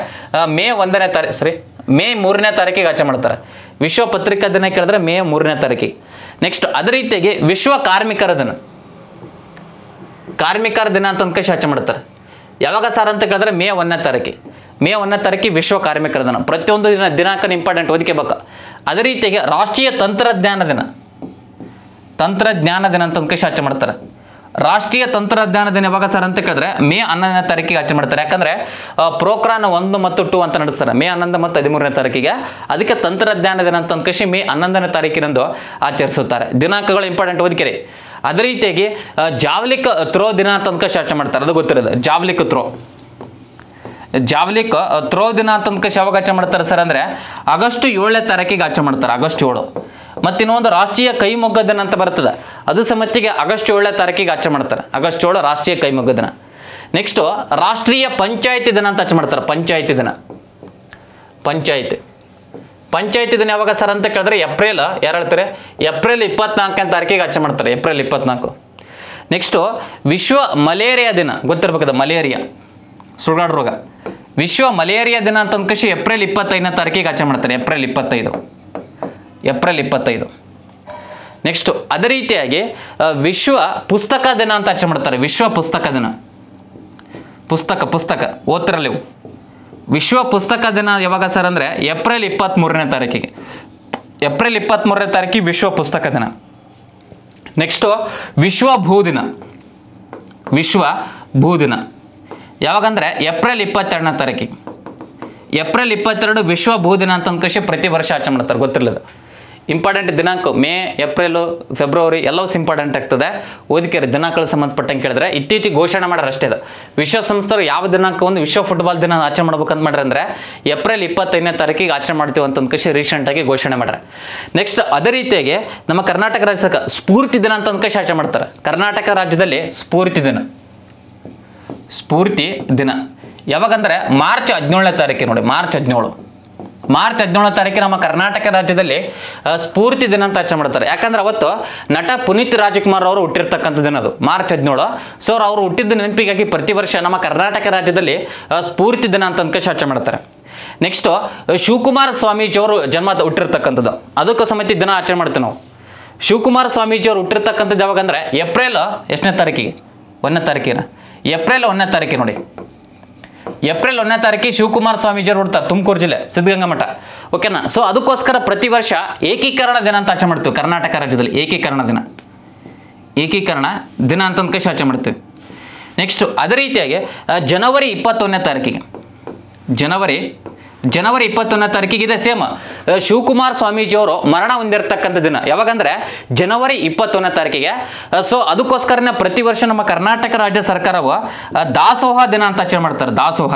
ಮೇ 1ನೇ ತಾರೀಕು, ಮೇ 3ನೇ ತಾರೀಕಿಗೆ ಆಚರಣೆ ಮಾಡ್ತಾರೆ. ವಿಶ್ವ ಪತ್ರಿಕಾ ದಿನ ಕೇಳಿದ್ರೆ ಮೇ 3ನೇ ತಾರೀಕಿಗೆ. ನೆಕ್ಸ್ಟ್ ಅದೇ ರೀತಿಯಾಗಿ ವಿಶ್ವ ಕಾರ್ಮಿಕರ ದಿನ, ಕಾರ್ಮಿಕರ ದಿನ ಅಂತ ಆಚರಣೆ ಮಾಡ್ತಾರೆ. ಯಾವಾಗ ಸರ್ ಅಂತ ಕೇಳಿದ್ರೆ ಮೇ 1ನೇ ತಾರೀಕಿಗೆ. ಮೇ 1ನೇ ತಾರೀಕಿಗೆ ವಿಶ್ವ ಕಾರ್ಮಿಕರ ದಿನ. ಪ್ರತಿಯೊಂದು ದಿನಾಂಕ ಇಂಪಾರ್ಟೆಂಟ್, ಓದಿಕೆಬೇಕು. ಅದೇ ರೀತಿಯಾಗಿ ರಾಷ್ಟ್ರೀಯ ತಂತ್ರಜ್ಞಾನ ದಿನ, ತಂತ್ರಜ್ಞಾನ ದಿನ ಅಂತ ಆಚರಣೆ ಮಾಡ್ತಾರೆ. ರಾಷ್ಟ್ರೀಯ ತಂತ್ರಜ್ಞಾನ ದಿನ ಯಾವಾಗ ಸರ್ ಅಂತ ಕೇಳಿದ್ರೆ ಮೇ 11ನೇ ತಾರೀಕಿಗೆ ಆಚರಣೆ ಮಾಡ್ತಾರೆ. ಯಾಕಂದ್ರೆ ಪ್ರೋಕ್ರಾನ್ 1 ಮತ್ತು 2 ಅಂತ ನಡೆಸ್ತಾರೆ ಮೇ 11 ಮತ್ತು 13ನೇ ತಾರೀಕಿಗೆ. ಅದಕ್ಕೆ ತಂತ್ರಜ್ಞಾನ ದಿನ ಅಂತ ಮೇ 11ನೇ ತಾರೀಕಿನಂದು ಆಚರಿಸುತ್ತಾರೆ. ದಿನಾಂಕಗಳು ಇಂಪಾರ್ಟೆಂಟ್, ಓದಿಕೆರಿ. ಅದೇ ರೀತಿಯಾಗಿ ಜಾವ್ಲಿಕ್ ಥ್ರೋ ದಿನ ಅಂತ ಆಚರಣೆ ಮಾಡ್ತಾರೆ. ಅದು ಗೊತ್ತಿರೋದು, ಜಾವ್ಲಿಕ್ ಥ್ರೋ, ಜಾವ್ಲಿಕ್ ಥ್ರೋ ದಿನ ಅಂತ ಯಾವಾಗ ಆಚರಣೆ ಮಾಡ್ತಾರೆ ಸರ್ ಅಂದ್ರೆ ಆಗಸ್ಟ್ 7ನೇ ತಾರೀಕಿಗೆ ಆಚರಣೆ ಮಾಡ್ತಾರೆ. ಆಗಸ್ಟ್ 7. ಮತ್ತು ಇನ್ನೊಂದು ರಾಷ್ಟ್ರೀಯ ಕೈಮಗ್ಗ ದಿನ ಅಂತ ಬರ್ತದೆ, ಅದು ಸಮೇತಿಗೆ ಆಗಸ್ಟ್ 7ನೇ ತಾರೀಕಿಗೆ ಆಚರಣೆ ಮಾಡ್ತಾರೆ. ಆಗಸ್ಟ್ 7 ರಾಷ್ಟ್ರೀಯ ಕೈಮಗ್ಗ ದಿನ. ನೆಕ್ಸ್ಟು ರಾಷ್ಟ್ರೀಯ ಪಂಚಾಯಿತಿ ದಿನ ಅಂತ ಆಚರಣೆ ಮಾಡ್ತಾರೆ. ಪಂಚಾಯಿತಿ ದಿನ, ಪಂಚಾಯಿತಿ ದಿನ ಯಾವಾಗ ಸರ್ ಅಂತ ಕೇಳಿದ್ರೆ ಏಪ್ರಿಲ್ 24ನೇ ತಾರೀಕಿಗೆ ಆಚರಣೆ ಮಾಡ್ತಾರೆ. ಏಪ್ರಿಲ್ 24. ನೆಕ್ಸ್ಟು ವಿಶ್ವ ಮಲೇರಿಯಾ ದಿನ, ಗೊತ್ತಿರ್ಬೇಕದ ಮಲೇರಿಯಾ, ಸುಳ್ಗಾಡು ರೋಗ. ವಿಶ್ವ ಮಲೇರಿಯಾ ದಿನ ಅಂತ ಏಪ್ರಿಲ್ 25ನೇ ತಾರೀಕಿಗೆ ಆಚರಣೆ ಮಾಡ್ತಾರೆ. ಏಪ್ರಿಲ್ 25. ನೆಕ್ಸ್ಟು ಅದೇ ರೀತಿಯಾಗಿ ವಿಶ್ವ ಪುಸ್ತಕ ದಿನ ಅಂತ ಆಚರಣೆ ಮಾಡ್ತಾರೆ. ವಿಶ್ವ ಪುಸ್ತಕ ದಿನ, ಪುಸ್ತಕ ಓದ್ತಿರಲ್ಲ ಇವು. ವಿಶ್ವ ಪುಸ್ತಕ ದಿನ ಯಾವಾಗ ಸರ್ ಅಂದರೆ ಏಪ್ರಿಲ್ 23ನೇ ತಾರೀಕಿಗೆ. ಏಪ್ರಿಲ್ 23ನೇ ತಾರೀಕಿಗೆ ವಿಶ್ವ ಪುಸ್ತಕ ದಿನ. ನೆಕ್ಸ್ಟು ವಿಶ್ವ ಭೂದಿನ, ವಿಶ್ವ ಭೂದಿನ ಯಾವಾಗಂದ್ರೆ ಏಪ್ರಿಲ್ 22ನೇ ತಾರೀಕಿಗೆ. ಏಪ್ರಿಲ್ 22 ವಿಶ್ವ ಭೂದಿನ ಅಂತ ಪ್ರತಿ ವರ್ಷ ಆಚರಣೆ ಮಾಡ್ತಾರೆ. ಗೊತ್ತಿರಲಿಲ್ಲ, ಇಂಪಾರ್ಟೆಂಟ್ ದಿನಾಂಕ. ಮೇ, ಏಪ್ರಿಲು, ಫೆಬ್ರವರಿ ಎಲ್ಲವೂ ಇಂಪಾರ್ಟೆಂಟ್ ಆಗ್ತದೆ. ಓದಿಕೆರೆ ದಿನಾಂಕಗಳು ಸಂಬಂಧಪಟ್ಟಂಗೆ ಕೇಳಿದ್ರೆ ಇತ್ತೀಚೆಗೆ ಘೋಷಣೆ ಮಾಡ್ಯಾರ ಅಷ್ಟೇ. ಇದು ವಿಶ್ವಸಂಸ್ಥೆಯವರು ಯಾವ ದಿನಾಂಕವನ್ನು ವಿಶ್ವ ಫುಟ್ಬಾಲ್ ದಿನ ಆಚರಣೆ ಮಾಡ್ಬೇಕಂತ ಮಾಡ್ರೆ ಅಂದರೆ ಏಪ್ರಿಲ್ 25ನೇ ತಾರೀಕಿಗೆ ಆಚರಣೆ ಮಾಡ್ತೀವಿ ಅಂತ ರೀಸೆಂಟಾಗಿ ಘೋಷಣೆ ಮಾಡ್ಯಾರ. ನೆಕ್ಸ್ಟ್ ಅದೇ ರೀತಿಯಾಗಿ ನಮ್ಮ ಕರ್ನಾಟಕ ರಾಜ್ಯಕ್ಕೆ ಸ್ಫೂರ್ತಿ ದಿನ ಅಂತ ಆಚರಣೆ ಮಾಡ್ತಾರೆ. ಕರ್ನಾಟಕ ರಾಜ್ಯದಲ್ಲಿ ಸ್ಫೂರ್ತಿ ದಿನ ಯಾವಾಗಂದ್ರೆ ಮಾರ್ಚ್ 17ನೇ ತಾರೀಕಿಗೆ. ನೋಡಿ, ಮಾರ್ಚ್ 17ನೇ ತಾರೀಕಿಗೆ ನಮ್ಮ ಕರ್ನಾಟಕ ರಾಜ್ಯದಲ್ಲಿ ಸ್ಫೂರ್ತಿ ದಿನ ಅಂತ ಆಚರಣೆ ಮಾಡ್ತಾರೆ. ಯಾಕಂದ್ರೆ ಅವತ್ತು ನಟ ಪುನೀತ್ ರಾಜ್ಕುಮಾರ್ ಅವರು ಹುಟ್ಟಿರ್ತಕ್ಕಂಥ ದಿನ ಅದು, ಮಾರ್ಚ್ 17. ಸೊ ಅವರು ಹುಟ್ಟಿದ ನೆನಪಿಗಾಗಿ ಪ್ರತಿ ವರ್ಷ ನಮ್ಮ ಕರ್ನಾಟಕ ರಾಜ್ಯದಲ್ಲಿ ಸ್ಫೂರ್ತಿ ದಿನ ಅಂತ ಆಚರಣೆ ಮಾಡ್ತಾರೆ. ನೆಕ್ಸ್ಟು ಶಿವಕುಮಾರ ಸ್ವಾಮೀಜಿ ಅವರು ಜನ್ಮ ಹುಟ್ಟಿರ್ತಕ್ಕಂಥದ್ದು, ಅದಕ್ಕೂ ಸಮೇತ ದಿನ ಆಚರಣೆ ಮಾಡ್ತೀವಿ ನಾವು. ಶಿವಕುಮಾರ ಸ್ವಾಮೀಜಿ ಅವರು ಹುಟ್ಟಿರ್ತಕ್ಕಂಥದ್ದು ಯಾವಾಗಂದ್ರೆ ಏಪ್ರಿಲ್ ಎಷ್ಟನೇ ತಾರೀಕಿಗೆ? 1ನೇ ತಾರೀಕಿನ. ಏಪ್ರಿಲ್ 1ನೇ ತಾರೀಕಿಗೆ. ನೋಡಿ, ಏಪ್ರಿಲ್ 1ನೇ ತಾರೀಕಿಗೆ ಶಿವಕುಮಾರ ಸ್ವಾಮೀಜಿಯವರು ಹುಡ್ತಾರೆ, ತುಮಕೂರು ಜಿಲ್ಲೆ ಸಿದ್ಧಗಂಗಾ ಮಠ. ಓಕೆನಾ? ಸೊ ಅದಕ್ಕೋಸ್ಕರ ಪ್ರತಿ ವರ್ಷ ಏಕೀಕರಣ ದಿನ ಅಂತ ಆಚರಣೆ ಮಾಡ್ತೀವಿ ಕರ್ನಾಟಕ ರಾಜ್ಯದಲ್ಲಿ. ಏಕೀಕರಣ ದಿನ ಅಂತ ಆಚರಣೆ ಮಾಡ್ತೀವಿ. ನೆಕ್ಸ್ಟು ಅದೇ ರೀತಿಯಾಗಿ ಜನವರಿ 21ನೇ ತಾರೀಕಿಗೆ. ಜನವರಿ 21ನೇ ತಾರೀಕಿಗೆ ಇದೆ ಸೇಮ್. ಶಿವಕುಮಾರ ಸ್ವಾಮೀಜಿಯವರು ಮರಣ ಹೊಂದಿರತಕ್ಕಂಥ ದಿನ ಯಾವಾಗಂದ್ರೆ ಜನವರಿ 21ನೇ ತಾರೀಕಿಗೆ. ಸೊ ಅದಕ್ಕೋಸ್ಕರನೇ ಪ್ರತಿ ವರ್ಷ ನಮ್ಮ ಕರ್ನಾಟಕ ರಾಜ್ಯ ಸರ್ಕಾರವು ದಾಸೋಹ ದಿನ ಅಂತ ಆಚರಣೆ ಮಾಡ್ತಾರೆ. ದಾಸೋಹ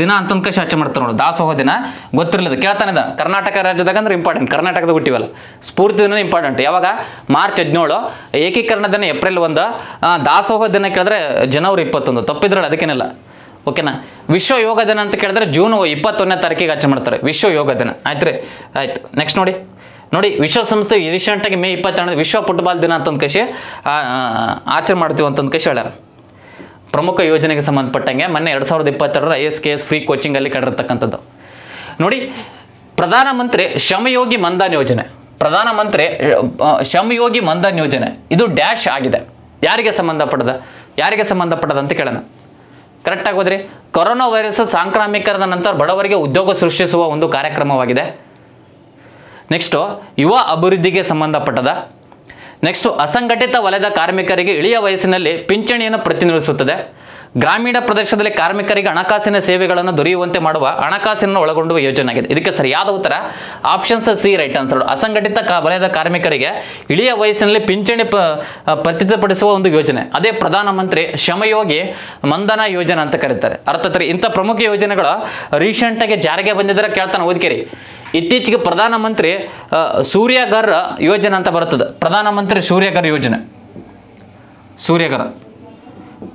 ದಿನ ಅಂತ ಆಚರಣೆ ಮಾಡ್ತಾರೆ. ನೋಡಿ, ದಾಸೋಹ ದಿನ ಗೊತ್ತಿರಲಿಲ್ಲ, ಕೇಳ್ತಾನೆ ಇದ್ದ. ಕರ್ನಾಟಕ ರಾಜ್ಯದಾಗ ಅಂದ್ರೆ ಇಂಪಾರ್ಟೆಂಟ್, ಕರ್ನಾಟಕದಾಗ ಹುಟ್ಟಿವಲ್ಲ. ಸ್ಫೂರ್ತಿ ದಿನ ಇಂಪಾರ್ಟೆಂಟ್. ಯಾವಾಗ? ಮಾರ್ಚ್ 17. ಏಕೀಕರಣ ದಿನ ಏಪ್ರಿಲ್ 1. ದಾಸೋಹ ದಿನ ಕೇಳಿದ್ರೆ ಜನವರಿ 21. ತಪ್ಪಿದ್ರಲ್ಲ, ಅದಕ್ಕೇನಿಲ್ಲ. ಓಕೆನಾ? ವಿಶ್ವ ಯೋಗ ದಿನ ಅಂತ ಕೇಳಿದ್ರೆ ಜೂನ್ 21ನೇ ತಾರೀಕಿಗೆ ಆಚರಣೆ ಮಾಡ್ತಾರೆ. ವಿಶ್ವ ಯೋಗ ದಿನ. ಆಯ್ತು. ನೆಕ್ಸ್ಟ್ ನೋಡಿ ವಿಶ್ವಸಂಸ್ಥೆ ರೀಸೆಂಟಾಗಿ ಮೇ 22 ವಿಶ್ವ ಫುಟ್ಬಾಲ್ ದಿನ ಅಂತ ಆಚರಣೆ ಮಾಡ್ತೀವಿ ಅಂತ ಹೇಳ್ಯಾರ. ಪ್ರಮುಖ ಯೋಜನೆಗೆ ಸಂಬಂಧಪಟ್ಟಂಗೆ ಮೊನ್ನೆ 2022 IAS ಫ್ರೀ ಕೋಚಿಂಗಲ್ಲಿ ಕಡಿರ್ತಕ್ಕಂಥದ್ದು. ನೋಡಿ, ಪ್ರಧಾನಮಂತ್ರಿ ಶ್ರಮಯೋಗಿ ಮನ್ಧನ್ ಯೋಜನೆ, ಇದು ಡ್ಯಾಶ್ ಆಗಿದೆ. ಯಾರಿಗೆ ಸಂಬಂಧಪಟ್ಟದ ಅಂತ ಕೇಳೋಣ. ಕರೆಕ್ಟಾಗಿ ಹೋದ್ರಿ. ಕೊರೋನಾ ವೈರಸ್ ಸಾಂಕ್ರಾಮಿಕದ ನಂತರ ಬಡವರಿಗೆ ಉದ್ಯೋಗ ಸೃಷ್ಟಿಸುವ ಒಂದು ಕಾರ್ಯಕ್ರಮವಾಗಿದೆ. ನೆಕ್ಸ್ಟು ಯುವ ಅಭಿವೃದ್ಧಿಗೆ ಸಂಬಂಧಪಟ್ಟದ. ನೆಕ್ಸ್ಟು ಅಸಂಘಟಿತ ವಲಯದ ಕಾರ್ಮಿಕರಿಗೆ ಇಳಿಯ ವಯಸ್ಸಿನಲ್ಲಿ ಪಿಂಚಣಿಯನ್ನು ಪ್ರತಿನಿಧಿಸುತ್ತದೆ. ಗ್ರಾಮೀಣ ಪ್ರದೇಶದಲ್ಲಿ ಕಾರ್ಮಿಕರಿಗೆ ಹಣಕಾಸಿನ ಸೇವೆಗಳನ್ನು ದೊರೆಯುವಂತೆ ಮಾಡುವ ಹಣಕಾಸಿನ ಒಳಗೊಂಡುವ ಯೋಜನೆ ಆಗಿದೆ. ಇದಕ್ಕೆ ಸರಿಯಾದ ಉತ್ತರ ಆಪ್ಷನ್ಸ್ ಸಿ ರೈಟ್ ಆನ್ಸರ್. ಅಸಂಘಟಿತ ವಲಯದ ಕಾರ್ಮಿಕರಿಗೆ ಇಳಿಯ ವಯಸ್ಸಿನಲ್ಲಿ ಪಿಂಚಣಿ ಪ್ರತಿಪಡಿಸುವ ಒಂದು ಯೋಜನೆ, ಅದೇ ಪ್ರಧಾನಮಂತ್ರಿ ಶ್ರಮಯೋಗಿ ಮನ್ಧನ ಯೋಜನೆ ಅಂತ ಕರೀತಾರೆ. ಅರ್ಥಾತ್ ಇಂಥ ಪ್ರಮುಖ ಯೋಜನೆಗಳು ರೀಸೆಂಟ್ ಆಗಿ ಜಾರಿಗೆ ಬಂದಿದ್ರೆ ಕೇಳ್ತಾನೆ ಓದ್ಕೇರಿ. ಇತ್ತೀಚೆಗೆ ಪ್ರಧಾನಮಂತ್ರಿ ಸೂರ್ಯಘರ್ ಯೋಜನೆ ಅಂತ ಬರ್ತದೆ. ಪ್ರಧಾನಮಂತ್ರಿ ಸೂರ್ಯಘರ್ ಯೋಜನೆ,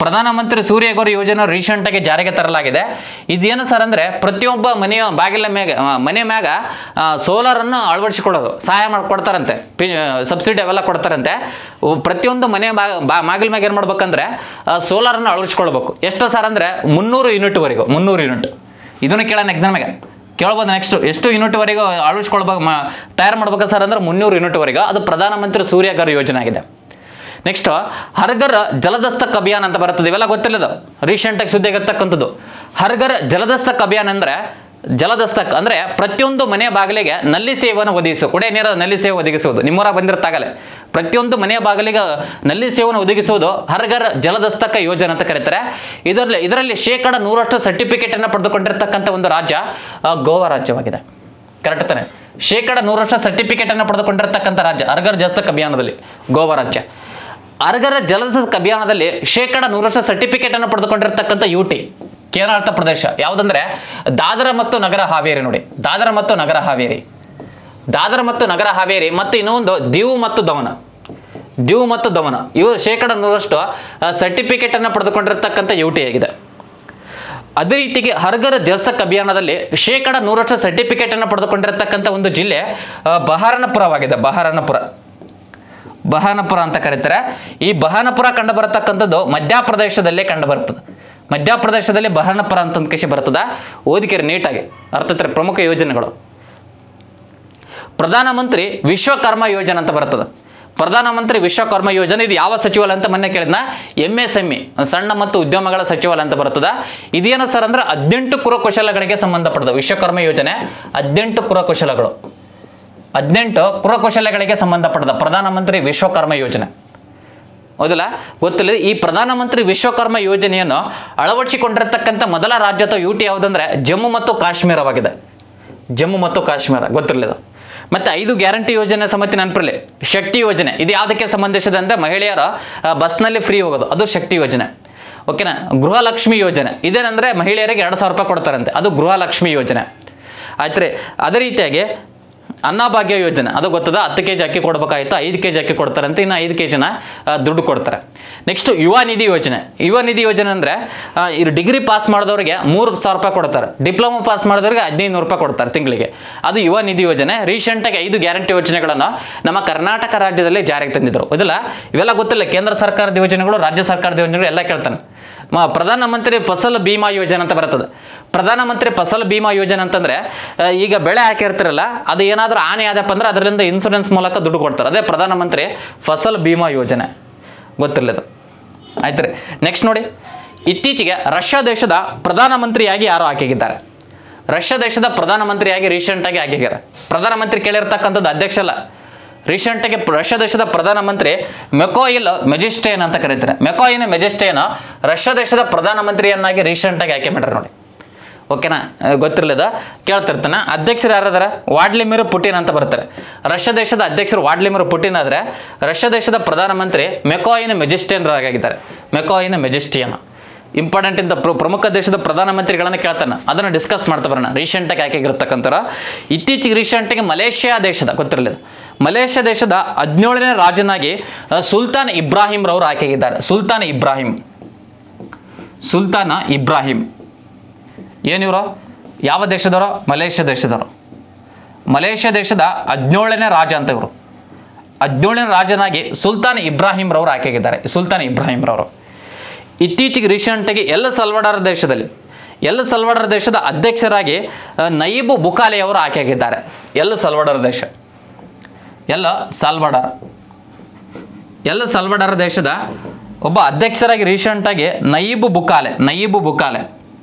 ಪ್ರಧಾನಮಂತ್ರಿ ಸೂರ್ಯಘರ್ ಯೋಜನೆ ರೀಸೆಂಟ್ ಆಗಿ ಜಾರಿಗೆ ತರಲಾಗಿದೆ. ಇದೇನು ಸರ್ ಅಂದ್ರೆ ಪ್ರತಿಯೊಬ್ಬ ಮನೆಯ ಬಾಗಿಲ ಮನೆ ಮ್ಯಾಗ ಸೋಲಾರ್ ಅನ್ನು ಅಳವಡಿಸಿಕೊಳ್ಳೋದು ಸಹಾಯ ಮಾಡಿಕೊಡ್ತಾರಂತೆ, ಸಬ್ಸಿಡಿ ಅವೆಲ್ಲ ಕೊಡ್ತಾರಂತೆ. ಪ್ರತಿಯೊಂದು ಮನೆ ಬಾಗಿಲ ಮ್ಯಾಗ ಏನು ಮಾಡ್ಬೇಕಂದ್ರೆ ಸೋಲಾರ್ ಅನ್ನು ಅಳವಡಿಸ್ಕೊಳ್ಬೇಕು. ಎಷ್ಟು ಸರ್ ಅಂದ್ರೆ 300 ಯೂನಿಟ್ವರೆಗೂ, 300 ಯೂನಿಟ್. ಇದನ್ನು ಕೇಳೋಣ ಎಕ್ಸಾಮ್ಗೆ ಕೇಳ್ಬೋದು. ನೆಕ್ಸ್ಟ್ ಎಷ್ಟು ಯೂನಿಟ್ವರೆಗೂ ಅಳವಡಿಸ್ಕೊಳ್ಬೇಕು ತಯಾರು ಮಾಡ್ಬೇಕು ಸರ್ ಅಂದ್ರೆ 300 ಯೂನಿಟ್ವರೆಗೂ. ಅದು ಪ್ರಧಾನಮಂತ್ರಿ ಸೂರ್ಯಘರ್ ಯೋಜನೆ ಆಗಿದೆ. ನೆಕ್ಸ್ಟ್ ಹರ್ಘರ್ ಜಲದಸ್ತಕ್ ಅಭಿಯಾನ ಅಂತ ಬರ್ತದೆ. ಇವೆಲ್ಲ ಗೊತ್ತಿಲ್ಲದ ರೀಸೆಂಟಾಗಿ ಸುದ್ದಿ ಆಗಿರ್ತಕ್ಕಂಥದ್ದು. ಹರ್ಘರ್ ಜಲದಸ್ತಕ್ ಅಭಿಯಾನ ಅಂದ್ರೆ ಜಲದಸ್ತಕ್ ಅಂದ್ರೆ ಪ್ರತಿಯೊಂದು ಮನೆ ಬಾಗಿಲಿಗೆ ನಲ್ಲಿ ಸೇವೆಯನ್ನು ಒದಗಿಸುವುದು, ಕುಡಿಯ ನೀರ ನಲ್ಲಿ ಸೇವೆ ಒದಗಿಸುವುದು. ನಿಮ್ಮೂರಾಗ ಬಂದಿರ್ತಾಗಲೇ ಪ್ರತಿಯೊಂದು ಮನೆಯ ಬಾಗಿಲಿಗೆ ನಲ್ಲಿ ಸೇವೆಯನ್ನು ಒದಗಿಸುವುದು ಹರ್ಘರ್ ಜಲದಸ್ತಕ ಯೋಜನೆ ಅಂತ ಕರೀತಾರೆ. ಇದರಲ್ಲಿ 100% ಸರ್ಟಿಫಿಕೇಟ್ ಅನ್ನು ಪಡೆದುಕೊಂಡಿರ್ತಕ್ಕಂಥ ಒಂದು ರಾಜ್ಯ ಗೋವಾ ರಾಜ್ಯವಾಗಿದೆ. ಕರೆಕ್ಟ್ ತಾನೆ? 100% ಸರ್ಟಿಫಿಕೇಟ್ ಅನ್ನು ಪಡೆದುಕೊಂಡಿರ್ತಕ್ಕಂಥ ರಾಜ್ಯ ಹರ್ಘರ್ ಜಲದಸ್ತಕ್ ಅಭಿಯಾನದಲ್ಲಿ ಗೋವಾ ರಾಜ್ಯ. ಹರ್ಘರ್ ಜಲದಸ್ತಕ್ ಅಭಿಯಾನದಲ್ಲಿ 100% ಸರ್ಟಿಫಿಕೇಟ್ ಅನ್ನು ಪಡೆದುಕೊಂಡಿರ್ತಕ್ಕಂಥ UT ಕೇಂದ್ರಾಡಳಿತ ಪ್ರದೇಶ ಯಾವುದಂದ್ರೆ ದಾದರ ಮತ್ತು ನಗರ ಹಾವೇರಿ. ನೋಡಿ, ದಾದರ ಮತ್ತು ನಗರ ಹಾವೇರಿ ಮತ್ತು ಇನ್ನೊಂದು ದೀವ್ ಮತ್ತು ದಮನ. ಇವು 100% ಸರ್ಟಿಫಿಕೇಟ್ ಅನ್ನು ಪಡೆದುಕೊಂಡಿರ್ತಕ್ಕಂಥ UT ಆಗಿದೆ. ಅದೇ ರೀತಿಗೆ ಹರ್ಘರ್ ಜಲದಸ್ತಕ್ ಅಭಿಯಾನದಲ್ಲಿ 100% ಸರ್ಟಿಫಿಕೇಟ್ ಅನ್ನು ಪಡೆದುಕೊಂಡಿರ್ತಕ್ಕಂಥ ಒಂದು ಜಿಲ್ಲೆ ಬಹಾರನಪುರವಾಗಿದೆ. ಬಹಾನಪುರ ಅಂತ ಕರೀತಾರೆ. ಈ ಬಹಾನಪುರ ಕಂಡು ಬರತಕ್ಕಂಥದ್ದು ಮಧ್ಯಪ್ರದೇಶದಲ್ಲೇ ಕಂಡು ಬರ್ತದೆ. ಮಧ್ಯಪ್ರದೇಶದಲ್ಲಿ ಬಹಾನಪುರ ಅಂತ ಕೇಸಿ ಬರ್ತದ. ಓದಿಕೆರೆ ನೀಟಾಗಿ ಅರ್ಥಾತ್ ಪ್ರಮುಖ ಯೋಜನೆಗಳು. ಪ್ರಧಾನಮಂತ್ರಿ ವಿಶ್ವಕರ್ಮ ಯೋಜನೆ ಅಂತ ಬರ್ತದೆ. ಪ್ರಧಾನಮಂತ್ರಿ ವಿಶ್ವಕರ್ಮ ಯೋಜನೆ ಇದು ಯಾವ ಸಚಿವಾಲಯ ಅಂತ ಮೊನ್ನೆ ಕೇಳಿದ್ನ, MSME ಸಣ್ಣ ಮತ್ತು ಉದ್ಯಮಗಳ ಸಚಿವಾಲಯ ಅಂತ ಬರ್ತದ. ಇದೇನು ಸರ್ ಅಂದ್ರೆ 18 ಕುರಕುಶಲಗಳಿಗೆ ಸಂಬಂಧಪಟ್ಟದ ವಿಶ್ವಕರ್ಮ ಯೋಜನೆ. 18 ಕುರಕುಶಲಗಳಿಗೆ ಸಂಬಂಧಪಟ್ಟದ ಪ್ರಧಾನಮಂತ್ರಿ ವಿಶ್ವಕರ್ಮ ಯೋಜನೆ. ಹೌದಲ್ಲ, ಗೊತ್ತಿಲ್ಲ. ಈ ಪ್ರಧಾನಮಂತ್ರಿ ವಿಶ್ವಕರ್ಮ ಯೋಜನೆಯನ್ನು ಅಳವಡಿಸಿಕೊಂಡಿರ್ತಕ್ಕಂಥ ಮೊದಲ ರಾಜ್ಯ ಅಥವಾ UT ಯಾವುದಂದ್ರೆ ಜಮ್ಮು ಮತ್ತು ಕಾಶ್ಮೀರವಾಗಿದೆ. ಗೊತ್ತಿರಲಿಲ್ಲ. ಮತ್ತೆ 5 ಗ್ಯಾರಂಟಿ ಯೋಜನೆ ಸಮಿತಿ ನೆನಪಿರಲಿ. ಶಕ್ತಿ ಯೋಜನೆ ಇದು ಯಾವುದಕ್ಕೆ ಸಂಬಂಧಿಸಿದೆ ಅಂದ್ರೆ ಮಹಿಳೆಯರ ಬಸ್ನಲ್ಲಿ ಫ್ರೀ ಹೋಗೋದು, ಅದು ಶಕ್ತಿ ಯೋಜನೆ. ಓಕೆನಾ. ಗೃಹಲಕ್ಷ್ಮಿ ಯೋಜನೆ ಇದೇನಂದ್ರೆ ಮಹಿಳೆಯರಿಗೆ 2,000 ರೂಪಾಯಿ ಕೊಡ್ತಾರಂತೆ, ಅದು ಗೃಹಲಕ್ಷ್ಮಿ ಯೋಜನೆ ಆಯ್ತು ರೀ. ಅದೇ ರೀತಿಯಾಗಿ ಅನ್ನಭಾಗ್ಯ ಯೋಜನೆ ಅದು ಗೊತ್ತದ. 10 kg ಅಕ್ಕಿ ಕೊಡ್ಬೇಕಾಯ್ತು, 5 kg ಅಕ್ಕಿ ಕೊಡ್ತಾರಂತೆ, ಇನ್ನು 5 kg ದುಡ್ಡು ಕೊಡ್ತಾರೆ. ನೆಕ್ಸ್ಟ್ ಯುವ ನಿಧಿ ಯೋಜನೆ ಅಂದ್ರೆ ಇದು ಡಿಗ್ರಿ ಪಾಸ್ ಮಾಡಿದವರಿಗೆ 3,000 ರೂಪಾಯಿ ಕೊಡ್ತಾರೆ, ಡಿಪ್ಲೊಮಾ ಪಾಸ್ ಮಾಡಿದವರಿಗೆ 1,500 ರೂಪಾಯಿ ಕೊಡ್ತಾರೆ ತಿಂಗಳಿಗೆ. ಅದು ಯುವ ನಿಧಿ ಯೋಜನೆ. ರೀಸೆಂಟಾಗಿ 5 ಗ್ಯಾರಂಟಿ ಯೋಜನೆಗಳನ್ನು ನಮ್ಮ ಕರ್ನಾಟಕ ರಾಜ್ಯದಲ್ಲಿ ಜಾರಿಗೆ ತಂದಿದ್ರು. ಇದಲ್ಲ ಇವೆಲ್ಲ ಗೊತ್ತಿಲ್ಲ. ಕೇಂದ್ರ ಸರ್ಕಾರದ ಯೋಜನೆಗಳು, ರಾಜ್ಯ ಸರ್ಕಾರದ ಯೋಜನೆಗಳು ಎಲ್ಲ ಕೇಳ್ತಾನೆ. ಪ್ರಧಾನಮಂತ್ರಿ ಫಸಲ್ ಬಿಮಾ ಯೋಜನೆ ಅಂತ ಬರ್ತದೆ. ಪ್ರಧಾನಮಂತ್ರಿ ಫಸಲ್ ಬಿಮಾ ಯೋಜನೆ ಅಂತಂದ್ರೆ ಈಗ ಬೆಳೆ ಹಾಕಿರ್ತಿರಲ್ಲ, ಅದು ಏನಾದರೂ ಹಾನಿ ಆದಪ್ಪ ಅಂದ್ರೆ ಅದರಿಂದ ಇನ್ಸೂರೆನ್ಸ್ ಮೂಲಕ ದುಡ್ಡು ಕೊಡ್ತಾರೆ. ಅದೇ ಪ್ರಧಾನಮಂತ್ರಿ ಫಸಲ್ ಬಿಮಾ ಯೋಜನೆ. ಗೊತ್ತಿರಲಿಲ್ಲ. ಆಯ್ತು ರೀ. ನೆಕ್ಸ್ಟ್ ನೋಡಿ, ಇತ್ತೀಚೆಗೆ ರಷ್ಯಾ ದೇಶದ ಪ್ರಧಾನಮಂತ್ರಿಯಾಗಿ ಯಾರು ಆಯ್ಕೆಯಾಗಿದ್ದಾರೆ? ರಷ್ಯಾ ದೇಶದ ಪ್ರಧಾನಮಂತ್ರಿಯಾಗಿ ರೀಸೆಂಟಾಗಿ ಆಯ್ಕೆಯಾಗ್ಯಾರ. ಪ್ರಧಾನಮಂತ್ರಿ ಕೇಳಿರ್ತಕ್ಕಂಥದ್ದು ಅಧ್ಯಕ್ಷ ಅಲ್ಲ. ರೀಸೆಂಟಾಗಿ ರಷ್ಯಾ ದೇಶದ ಪ್ರಧಾನಮಂತ್ರಿ ಮೆಕೋಯಿಲ್ ಮೆಜೆಸ್ಟೇನ್ ಅಂತ ಕರೀತಾರೆ. ಮೆಕೋಯಿಲ್ ಮೆಜೆಸ್ಟೇನ್ ರಷ್ಯಾ ದೇಶದ ಪ್ರಧಾನಮಂತ್ರಿಯನ್ನಾಗಿ ರೀಸೆಂಟಾಗಿ ಆಯ್ಕೆ ಮಾಡ್ಯಾರ ನೋಡಿ. ಓಕೆನಾ, ಗೊತ್ತಿರಲಿಲ್ಲ, ಕೇಳ್ತಿರ್ತಾನೆ. ಅಧ್ಯಕ್ಷರು ಯಾರಾದಾರ? ವ್ಲಾಡಿಮಿರ್ ಪುಟಿನ್ ಅಂತ ಬರ್ತಾರೆ. ರಷ್ಯಾ ದೇಶದ ಅಧ್ಯಕ್ಷರು ವ್ಲಾಡಿಮಿರ್ ಪುಟಿನ್ ಆದರೆ ರಷ್ಯಾ ದೇಶದ ಪ್ರಧಾನಮಂತ್ರಿ ಮೆಕೋಯಿಲ್ ಮೆಜೆಸ್ಟೇನ್ ಆಗಿದ್ದಾರೆ. ಮೆಕೋಯಿಲ್ ಮೆಜೆಸ್ಟಿಯನ್ ಇಂಪಾರ್ಟೆಂಟ್ ಇಂದ ಪ್ರಮುಖ ದೇಶದ ಪ್ರಧಾನಮಂತ್ರಿಗಳನ್ನು ಕೇಳ್ತಾನೆ, ಅದನ್ನು ಡಿಸ್ಕಸ್ ಮಾಡ್ತಾ ಬರೋಣ. ರೀಸೆಂಟಾಗಿ ಆಯ್ಕೆಯಾಗಿರ್ತಕ್ಕಂಥ ಇತ್ತೀಚೆಗೆ ರೀಸೆಂಟಾಗಿ ಮಲೇಷ್ಯಾ ದೇಶದ ಗೊತ್ತಿರಲಿಲ್ಲ, ಮಲೇಷ್ಯಾ ದೇಶದ 17ನೇ ರಾಜನಾಗಿ ಸುಲ್ತಾನ್ ಇಬ್ರಾಹಿಂ ರವರು ಆಯ್ಕೆಯಾಗಿದ್ದಾರೆ. ಸುಲ್ತಾನ ಇಬ್ರಾಹಿಂ ಏನಿವರು ಯಾವ ದೇಶದವರು? ಮಲೇಷ್ಯಾ ದೇಶದವರು. ಮಲೇಷ್ಯಾ ದೇಶದ 17ನೇ ರಾಜ ಅಂತ ಇವರು. 17ನೇ ರಾಜನಾಗಿ ಸುಲ್ತಾನ್ ಇಬ್ರಾಹಿಂ ರವರು ಆಯ್ಕೆಯಾಗಿದ್ದಾರೆ. ಸುಲ್ತಾನ್ ಇಬ್ರಾಹಿಂ ರವರು ಇತ್ತೀಚೆಗೆ ರೀಸೆಂಟಾಗಿ ಎಲ್ ಸಲ್ವಾಡಾರ್ ದೇಶದ ಅಧ್ಯಕ್ಷರಾಗಿ ನಯೀಬ್ ಬುಕಾಲೆ ಅವರು ಆಯ್ಕೆಯಾಗಿದ್ದಾರೆ. ಎಲ್ ಸಲ್ವಾಡಾರ್ ದೇಶದ ಒಬ್ಬ ಅಧ್ಯಕ್ಷರಾಗಿ ರೀಸೆಂಟಾಗಿ ನಯೀಬ್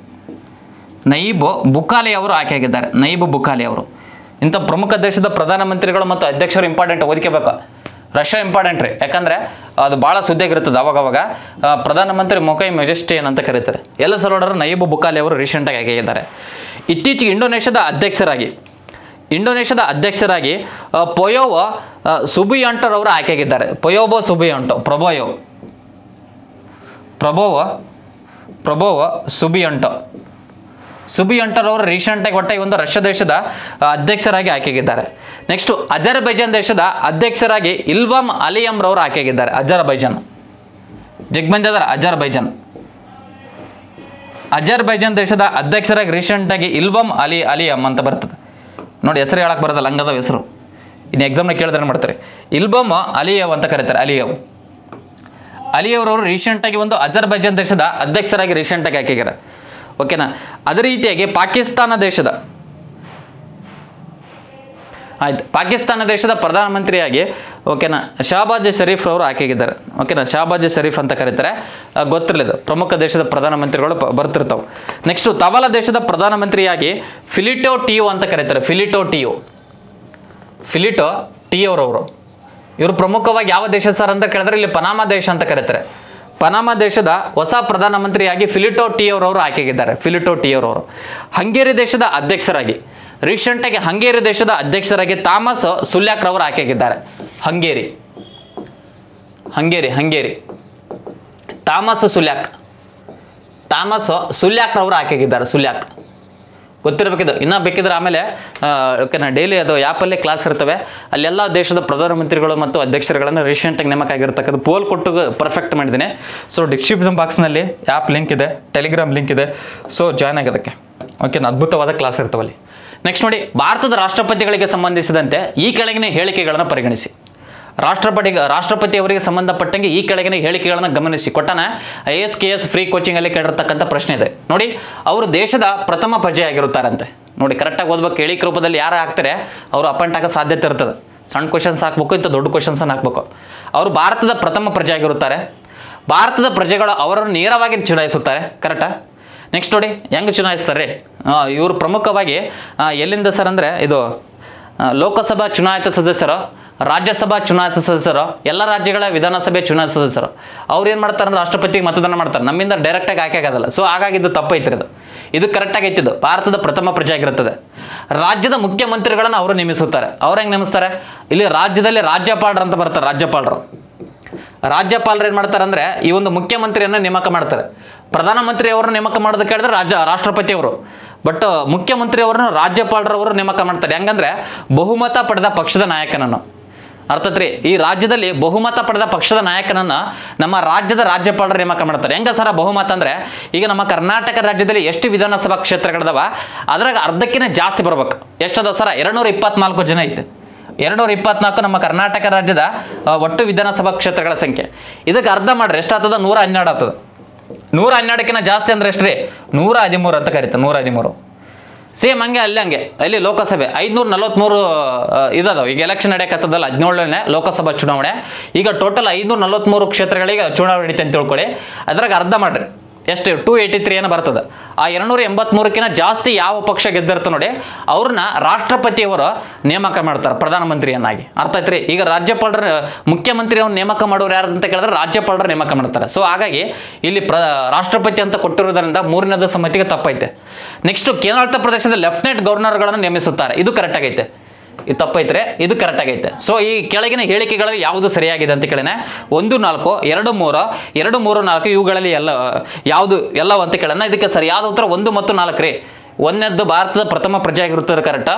ಬುಕಾಲೆ ಅವರು ಆಯ್ಕೆಯಾಗಿದ್ದಾರೆ. ನಯೀಬ್ ಬುಕಾಲೆ ಅವರು ಇಂಥ ಪ್ರಮುಖ ದೇಶದ ಪ್ರಧಾನಮಂತ್ರಿಗಳು ಮತ್ತು ಅಧ್ಯಕ್ಷರು ಇಂಪಾರ್ಟೆಂಟ್ ಓದಿಕೆಬೇಕು. ರಷ್ಯಾ ಇಂಪಾರ್ಟೆಂಟ್ ರೀ, ಯಾಕಂದ್ರೆ ಅದು ಭಾಳ ಸುದ್ದಿಯಾಗಿರ್ತದೆ ಅವಾಗವಾಗ. ಪ್ರಧಾನಮಂತ್ರಿ ಮೊಕೈ ಮೆಜೆಸ್ಟಿಯನ್ ಅಂತ ಕರೀತಾರೆ. ಎಲ್ ಸಲ್ವಡೋರ್ ನಯೀಬ್ ಬುಕಾಲಿ ಅವರು ರೀಸೆಂಟಾಗಿ ಆಗಿದ್ದಾರೆ. ಇತ್ತೀಚೆಗೆ ಇಂಡೋನೇಷ್ಯಾದ ಅಧ್ಯಕ್ಷರಾಗಿ ಪೊಯೋವೋ ಸುಬಿಯಾಂಟೋ ಅವರು ಆಯ್ಕೆಯಾಗಿದ್ದಾರೆ. ಪೊಯೋಬೋ ಸುಬಿಯಾಂಟೋ ಪ್ರಬೋವೋ ಸುಬಿಯಾಂಟೋರವರು ರೀಸೆಂಟಾಗಿ ಒಟ್ಟಾಗಿ ಒಂದು ರಷ್ಯಾ ದೇಶದ ಅಧ್ಯಕ್ಷರಾಗಿ ಆಯ್ಕೆಯಾಗಿದ್ದಾರೆ. ನೆಕ್ಸ್ಟು ಅಜರ್ಬೈಜಾನ್ ದೇಶದ ಅಧ್ಯಕ್ಷರಾಗಿ ಇಲ್ವಾಮ್ ಅಲಿಯಮ್ ರವರು ಆಯ್ಕೆಯಾಗಿದ್ದಾರೆ. ಅಜರ್ಬೈಜಾನ್ ದೇಶದ ಅಧ್ಯಕ್ಷರಾಗಿ ರೀಸೆಂಟಾಗಿ ಇಲ್ವಾಮ್ ಅಲಿಯಮ್ ಅಂತ ಬರ್ತದೆ ನೋಡಿ. ಹೆಸರು ಹೇಳಕ್ಕೆ ಬರೋದಲ್ಲ, ಹಂಗದ ಹೆಸರು. ಇನ್ನು ಎಕ್ಸಾಮ್ನ ಕೇಳಿದ್ರೆ ಏನು ಮಾಡ್ತಾರೆ, ಇಲ್ವಾಮ್ ಅಲಿಯವ್ ಅಂತ ಕರೀತಾರೆ. ಅಲಿಯವ್ರವರು ರೀಸೆಂಟಾಗಿ ಒಂದು ಅಜರ್ಬೈಜಾನ್ ದೇಶದ ಅಧ್ಯಕ್ಷರಾಗಿ ರೀಸೆಂಟಾಗಿ ಆಯ್ಕೆಯಾಗ್ಯಾರ. ಓಕೆನಾ. ಅದೇ ರೀತಿಯಾಗಿ ಪಾಕಿಸ್ತಾನ ದೇಶದ ಪ್ರಧಾನಮಂತ್ರಿಯಾಗಿ ಓಕೆನಾ ಶಹಬಾಜ್ ಶರೀಫ್ ಅವರು ಆಯ್ಕೆಯಾಗಿದ್ದಾರೆ. ಓಕೆನಾ, ಶಹಬಾಜ್ ಶರೀಫ್ ಅಂತ ಕರೀತಾರೆ. ಗೊತ್ತಿರಲಿದ್ದು ಪ್ರಮುಖ ದೇಶದ ಪ್ರಧಾನಮಂತ್ರಿಗಳು ಬರ್ತಿರ್ತಾವೆ. ನೆಕ್ಸ್ಟು ತವಾಲ ದೇಶದ ಪ್ರಧಾನಮಂತ್ರಿಯಾಗಿ ಫಿಲಿಟೋ ಟಿಯೋ ಅಂತ ಕರೀತಾರೆ. ಫಿಲಿಟೋ ಟಿಯೋರವರು ಇವರು ಪ್ರಮುಖವಾಗಿ ಯಾವ ದೇಶ ಸರ್ ಅಂತ ಕೇಳಿದ್ರೆ ಇಲ್ಲಿ ಪನಾಮಾ ದೇಶ ಅಂತ ಕರೀತಾರೆ. ಪನಾಮಾ ದೇಶದ ಹೊಸ ಪ್ರಧಾನಮಂತ್ರಿಯಾಗಿ ಫಿಲಿಟೋ ಟಿಯೋರವರು ಆಯ್ಕೆಯಾಗಿದ್ದಾರೆ. ಹಂಗೇರಿ ದೇಶದ ಅಧ್ಯಕ್ಷರಾಗಿ ರೀಸೆಂಟಾಗಿ ಥಾಮಸ್ ಸುಲ್ಯಾಕ್ ರವರು ಆಯ್ಕೆಯಾಗಿದ್ದಾರೆ. ಹಂಗೇರಿ ಥಾಮಸ್ ಸುಲ್ಯಾಕ್ ರವರು ಆಯ್ಕೆಯಾಗಿದ್ದಾರೆ. ಗೊತ್ತಿರಬೇಕಿದ್ದು. ಇನ್ನೂ ಬೇಕಿದ್ರೆ ಆಮೇಲೆ ಓಕೆನಾ ಡೈಲಿ ಅದು ಆ್ಯಪಲ್ಲೇ ಕ್ಲಾಸ್ ಇರ್ತವೆ. ಅಲ್ಲೆಲ್ಲ ದೇಶದ ಪ್ರಧಾನಮಂತ್ರಿಗಳು ಮತ್ತು ಅಧ್ಯಕ್ಷರುಗಳನ್ನು ರೀಸೆಂಟಾಗಿ ನೇಮಕ ಆಗಿರ್ತಕ್ಕಂಥ ಪೋಲ್ ಕೊಟ್ಟು ಪರ್ಫೆಕ್ಟ್ ಮಾಡಿದ್ದೀನಿ. ಸೊ ಡಿಸ್ಕ್ರಿಪ್ಷನ್ ಬಾಕ್ಸ್ನಲ್ಲಿ ಆ್ಯಪ್ ಲಿಂಕ್ ಇದೆ, ಟೆಲಿಗ್ರಾಮ್ ಲಿಂಕ್ ಇದೆ. ಸೊ ಜಾಯ್ನ್ ಆಗೋದಕ್ಕೆ ಓಕೆನಾ ಅದ್ಭುತವಾದ ಕ್ಲಾಸ್ ಇರ್ತವಲ್ಲಿ. ನೆಕ್ಸ್ಟ್ ನೋಡಿ, ಭಾರತದ ರಾಷ್ಟ್ರಪತಿಗಳಿಗೆ ಸಂಬಂಧಿಸಿದಂತೆ ಈ ಕೆಳಗಿನ ಹೇಳಿಕೆಗಳನ್ನು ಪರಿಗಣಿಸಿ. ರಾಷ್ಟ್ರಪತಿ ಅವರಿಗೆ ಸಂಬಂಧಪಟ್ಟಂಗೆ ಈ ಕೆಳಗಿನ ಹೇಳಿಕೆಗಳನ್ನು ಗಮನಿಸಿ. ಕೊಟ್ಟಾನ IAS KS ಫ್ರೀ ಕೋಚಿಂಗಲ್ಲಿ ಕೇಳಿರ್ತಕ್ಕಂಥ ಪ್ರಶ್ನೆ ಇದೆ ನೋಡಿ. ಅವರು ದೇಶದ ಪ್ರಥಮ ಪ್ರಜೆಯಾಗಿರುತ್ತಾರಂತೆ ನೋಡಿ. ಕರೆಕ್ಟಾಗಿ ಓದ್ಬೇಕು. ಹೇಳಿಕೆ ರೂಪದಲ್ಲಿ ಯಾರು ಹಾಕ್ತಾರೆ ಅವರು ಅಪಾಯಿಂಟ್ ಆಗೋ ಸಾಧ್ಯತೆ ಇರ್ತದೆ. ಸಣ್ಣ ಕ್ವಶನ್ಸ್ ಹಾಕ್ಬೇಕು, ಇಂಥ ದೊಡ್ಡ ಕ್ವಶನ್ಸನ್ನು ಹಾಕ್ಬೇಕು. ಅವರು ಭಾರತದ ಪ್ರಥಮ ಪ್ರಜೆಯಾಗಿರುತ್ತಾರೆ. ಭಾರತದ ಪ್ರಜೆಗಳು ಅವರನ್ನು ನೇರವಾಗಿ ಚುನಾಯಿಸುತ್ತಾರೆ. ಕರೆಕ್ಟಾ? ನೆಕ್ಸ್ಟ್ ನೋಡಿ ಹೆಂಗೆ ಚುನಾಯಿಸ್ತಾರೆ. ಇವರು ಪ್ರಮುಖವಾಗಿ ಎಲ್ಲಿಂದ ಸರ್ ಅಂದರೆ ಇದು ಲೋಕಸಭಾ ಚುನಾಯಿತ ಸದಸ್ಯರು, ರಾಜ್ಯಸಭಾ ಚುನಾಯಿತ ಸದಸ್ಯರು, ಎಲ್ಲ ರಾಜ್ಯಗಳ ವಿಧಾನಸಭೆ ಚುನಾಯಿತ ಸದಸ್ಯರು. ಅವ್ರು ಏನು ಮಾಡ್ತಾರೆ ಅಂದ್ರೆ ರಾಷ್ಟ್ರಪತಿಗೆ ಮತದಾನ ಮಾಡ್ತಾರೆ. ನಮ್ಮಿಂದ ಡೈರೆಕ್ಟಾಗಿ ಆಯ್ಕೆ ಆಗೋದಿಲ್ಲ. ಸೊ ಹಾಗಾಗಿ ಇದು ತಪ್ಪೈತಿರೋದು. ಇದು ಕರೆಕ್ಟಾಗಿ ಐತಿದ್ದು ಭಾರತದ ಪ್ರಥಮ ಪ್ರಜೆ ಆಗಿರುತ್ತದೆ. ರಾಜ್ಯದ ಮುಖ್ಯಮಂತ್ರಿಗಳನ್ನು ಅವರು ನೇಮಿಸುತ್ತಾರೆ. ಅವ್ರು ಹೆಂಗೆ ನೇಮಿಸ್ತಾರೆ? ಇಲ್ಲಿ ರಾಜ್ಯದಲ್ಲಿ ರಾಜ್ಯಪಾಲರು ಅಂತ ಬರ್ತಾರೆ. ರಾಜ್ಯಪಾಲರು ಏನು ಮಾಡ್ತಾರೆ ಅಂದರೆ ಈ ಒಂದು ಮುಖ್ಯಮಂತ್ರಿಯನ್ನು ನೇಮಕ ಮಾಡ್ತಾರೆ. ಪ್ರಧಾನಮಂತ್ರಿ ಅವರನ್ನು ನೇಮಕ ಮಾಡೋದಕ್ಕೆ ಹೇಳಿದ್ರೆ ರಾಷ್ಟ್ರಪತಿಯವರು, ಬಟ್ ಮುಖ್ಯಮಂತ್ರಿಯವರನ್ನು ರಾಜ್ಯಪಾಲರವರು ನೇಮಕ ಮಾಡ್ತಾರೆ. ಹೆಂಗಂದ್ರೆ ಬಹುಮತ ಪಡೆದ ಪಕ್ಷದ ನಾಯಕನನ್ನು. ಅರ್ಥತ್ರಿ, ಈ ರಾಜ್ಯದಲ್ಲಿ ಬಹುಮತ ಪಡೆದ ಪಕ್ಷದ ನಾಯಕನನ್ನು ನಮ್ಮ ರಾಜ್ಯದ ರಾಜ್ಯಪಾಲರು ನೇಮಕ ಮಾಡ್ತಾರೆ. ಹೆಂಗ ಸರ ಬಹುಮತ ಅಂದರೆ ಈಗ ನಮ್ಮ ಕರ್ನಾಟಕ ರಾಜ್ಯದಲ್ಲಿ ಎಷ್ಟು ವಿಧಾನಸಭಾ ಕ್ಷೇತ್ರಗಳದಾವ ಅದ್ರಾಗ ಅರ್ಧಕ್ಕಿಂತ ಜಾಸ್ತಿ ಬರ್ಬೇಕು. ಎಷ್ಟದ ಸರ? 224 ಜನ ಐತೆ. 224 ನಮ್ಮ ಕರ್ನಾಟಕ ರಾಜ್ಯದ ಒಟ್ಟು ವಿಧಾನಸಭಾ ಕ್ಷೇತ್ರಗಳ ಸಂಖ್ಯೆ. ಇದಕ್ಕೆ ಅರ್ಧ ಮಾಡ್ರಿ ಎಷ್ಟಾಗ್ತದ? 112 ಆಗ್ತದೆ. 112ಕ್ಕಿಂತ ಜಾಸ್ತಿ ಅಂದ್ರೆ ಎಷ್ಟ್ರಿ? 113 ಅಂತ ಕರೀತಾರೆ. 113 ಸೇಮ್ ಹಂಗೆ ಅಲ್ಲಿ ಲೋಕಸಭೆ 543 ಇದಾವೆ. ಈಗ ಎಲೆಕ್ಷನ್ ನಡೆಯಕತ್ತದಲ್ಲ 17ನೇ ಲೋಕಸಭಾ ಚುನಾವಣೆ. ಈಗ ಟೋಟಲ್ 543 ಕ್ಷೇತ್ರಗಳಿಗೆ ಚುನಾವಣೆ ನಡೀತೆ ಅಂತ ತಿಳ್ಕೊಳ್ಳಿ. ಅದ್ರಾಗ ಅರ್ಧ ಮಾಡ್ರಿ ಎಷ್ಟು? 283 ಏನೋ ಬರ್ತದೆ. ಆ 283ಕ್ಕಿಂತ ಜಾಸ್ತಿ ಯಾವ ಪಕ್ಷ ಗೆದ್ದಿರ್ತ ನೋಡಿ ಅವ್ರನ್ನ ರಾಷ್ಟ್ರಪತಿಯವರು ನೇಮಕ ಮಾಡ್ತಾರೆ ಪ್ರಧಾನಮಂತ್ರಿಯನ್ನಾಗಿ. ಅರ್ಥ ಆಯ್ತ್ರಿ? ಈಗ ರಾಜ್ಯಪಾಲರ ಮುಖ್ಯಮಂತ್ರಿಯವ್ರು ನೇಮಕ ಮಾಡೋರು ಯಾರು ಅಂತ ಕೇಳಿದ್ರೆ ರಾಜ್ಯಪಾಲರು ನೇಮಕ ಮಾಡ್ತಾರೆ. ಸೊ ಹಾಗಾಗಿ ಇಲ್ಲಿ ರಾಷ್ಟ್ರಪತಿ ಅಂತ ಕೊಟ್ಟಿರೋದ್ರಿಂದ 3ನೇದು ಸಮಿತಿಗೆ ತಪ್ಪೈತೆ. ನೆಕ್ಸ್ಟ್ ಕೇಂದ್ರಾಡಳಿತ ಪ್ರದೇಶದ ಲೆಫ್ಟಿನೆಂಟ್ ಗವರ್ನರ್ಗಳನ್ನು ನೇಮಿಸುತ್ತಾರೆ. ಇದು ಕರೆಕ್ಟ್ ಆಗೈತೆ. ಇದು ತಪ್ಪೈತ್ರೆ, ಇದು ಕರೆಕ್ಟ್ ಆಗೈತೆ. ಸೊ ಈ ಕೆಳಗಿನ ಹೇಳಿಕೆಗಳಲ್ಲಿ ಯಾವುದು ಸರಿಯಾಗಿದೆ ಅಂತ ಕೇಳಿನ 1, 4, 2, 3, 2, 3, 4 ಇವುಗಳಲ್ಲಿ ಯಾವುದು ಎಲ್ಲವೂ ಅಂತ ಕೇಳೋಣ. ಇದಕ್ಕೆ ಸರಿಯಾದ ಉತ್ತರ 1 ಮತ್ತು 4 ರೀ. 1ನೇದ್ದು ಭಾರತದ ಪ್ರಥಮ ಪ್ರಜೆ ಆಗಿರುತ್ತದೆ ಕರೆಕ್ಟ್.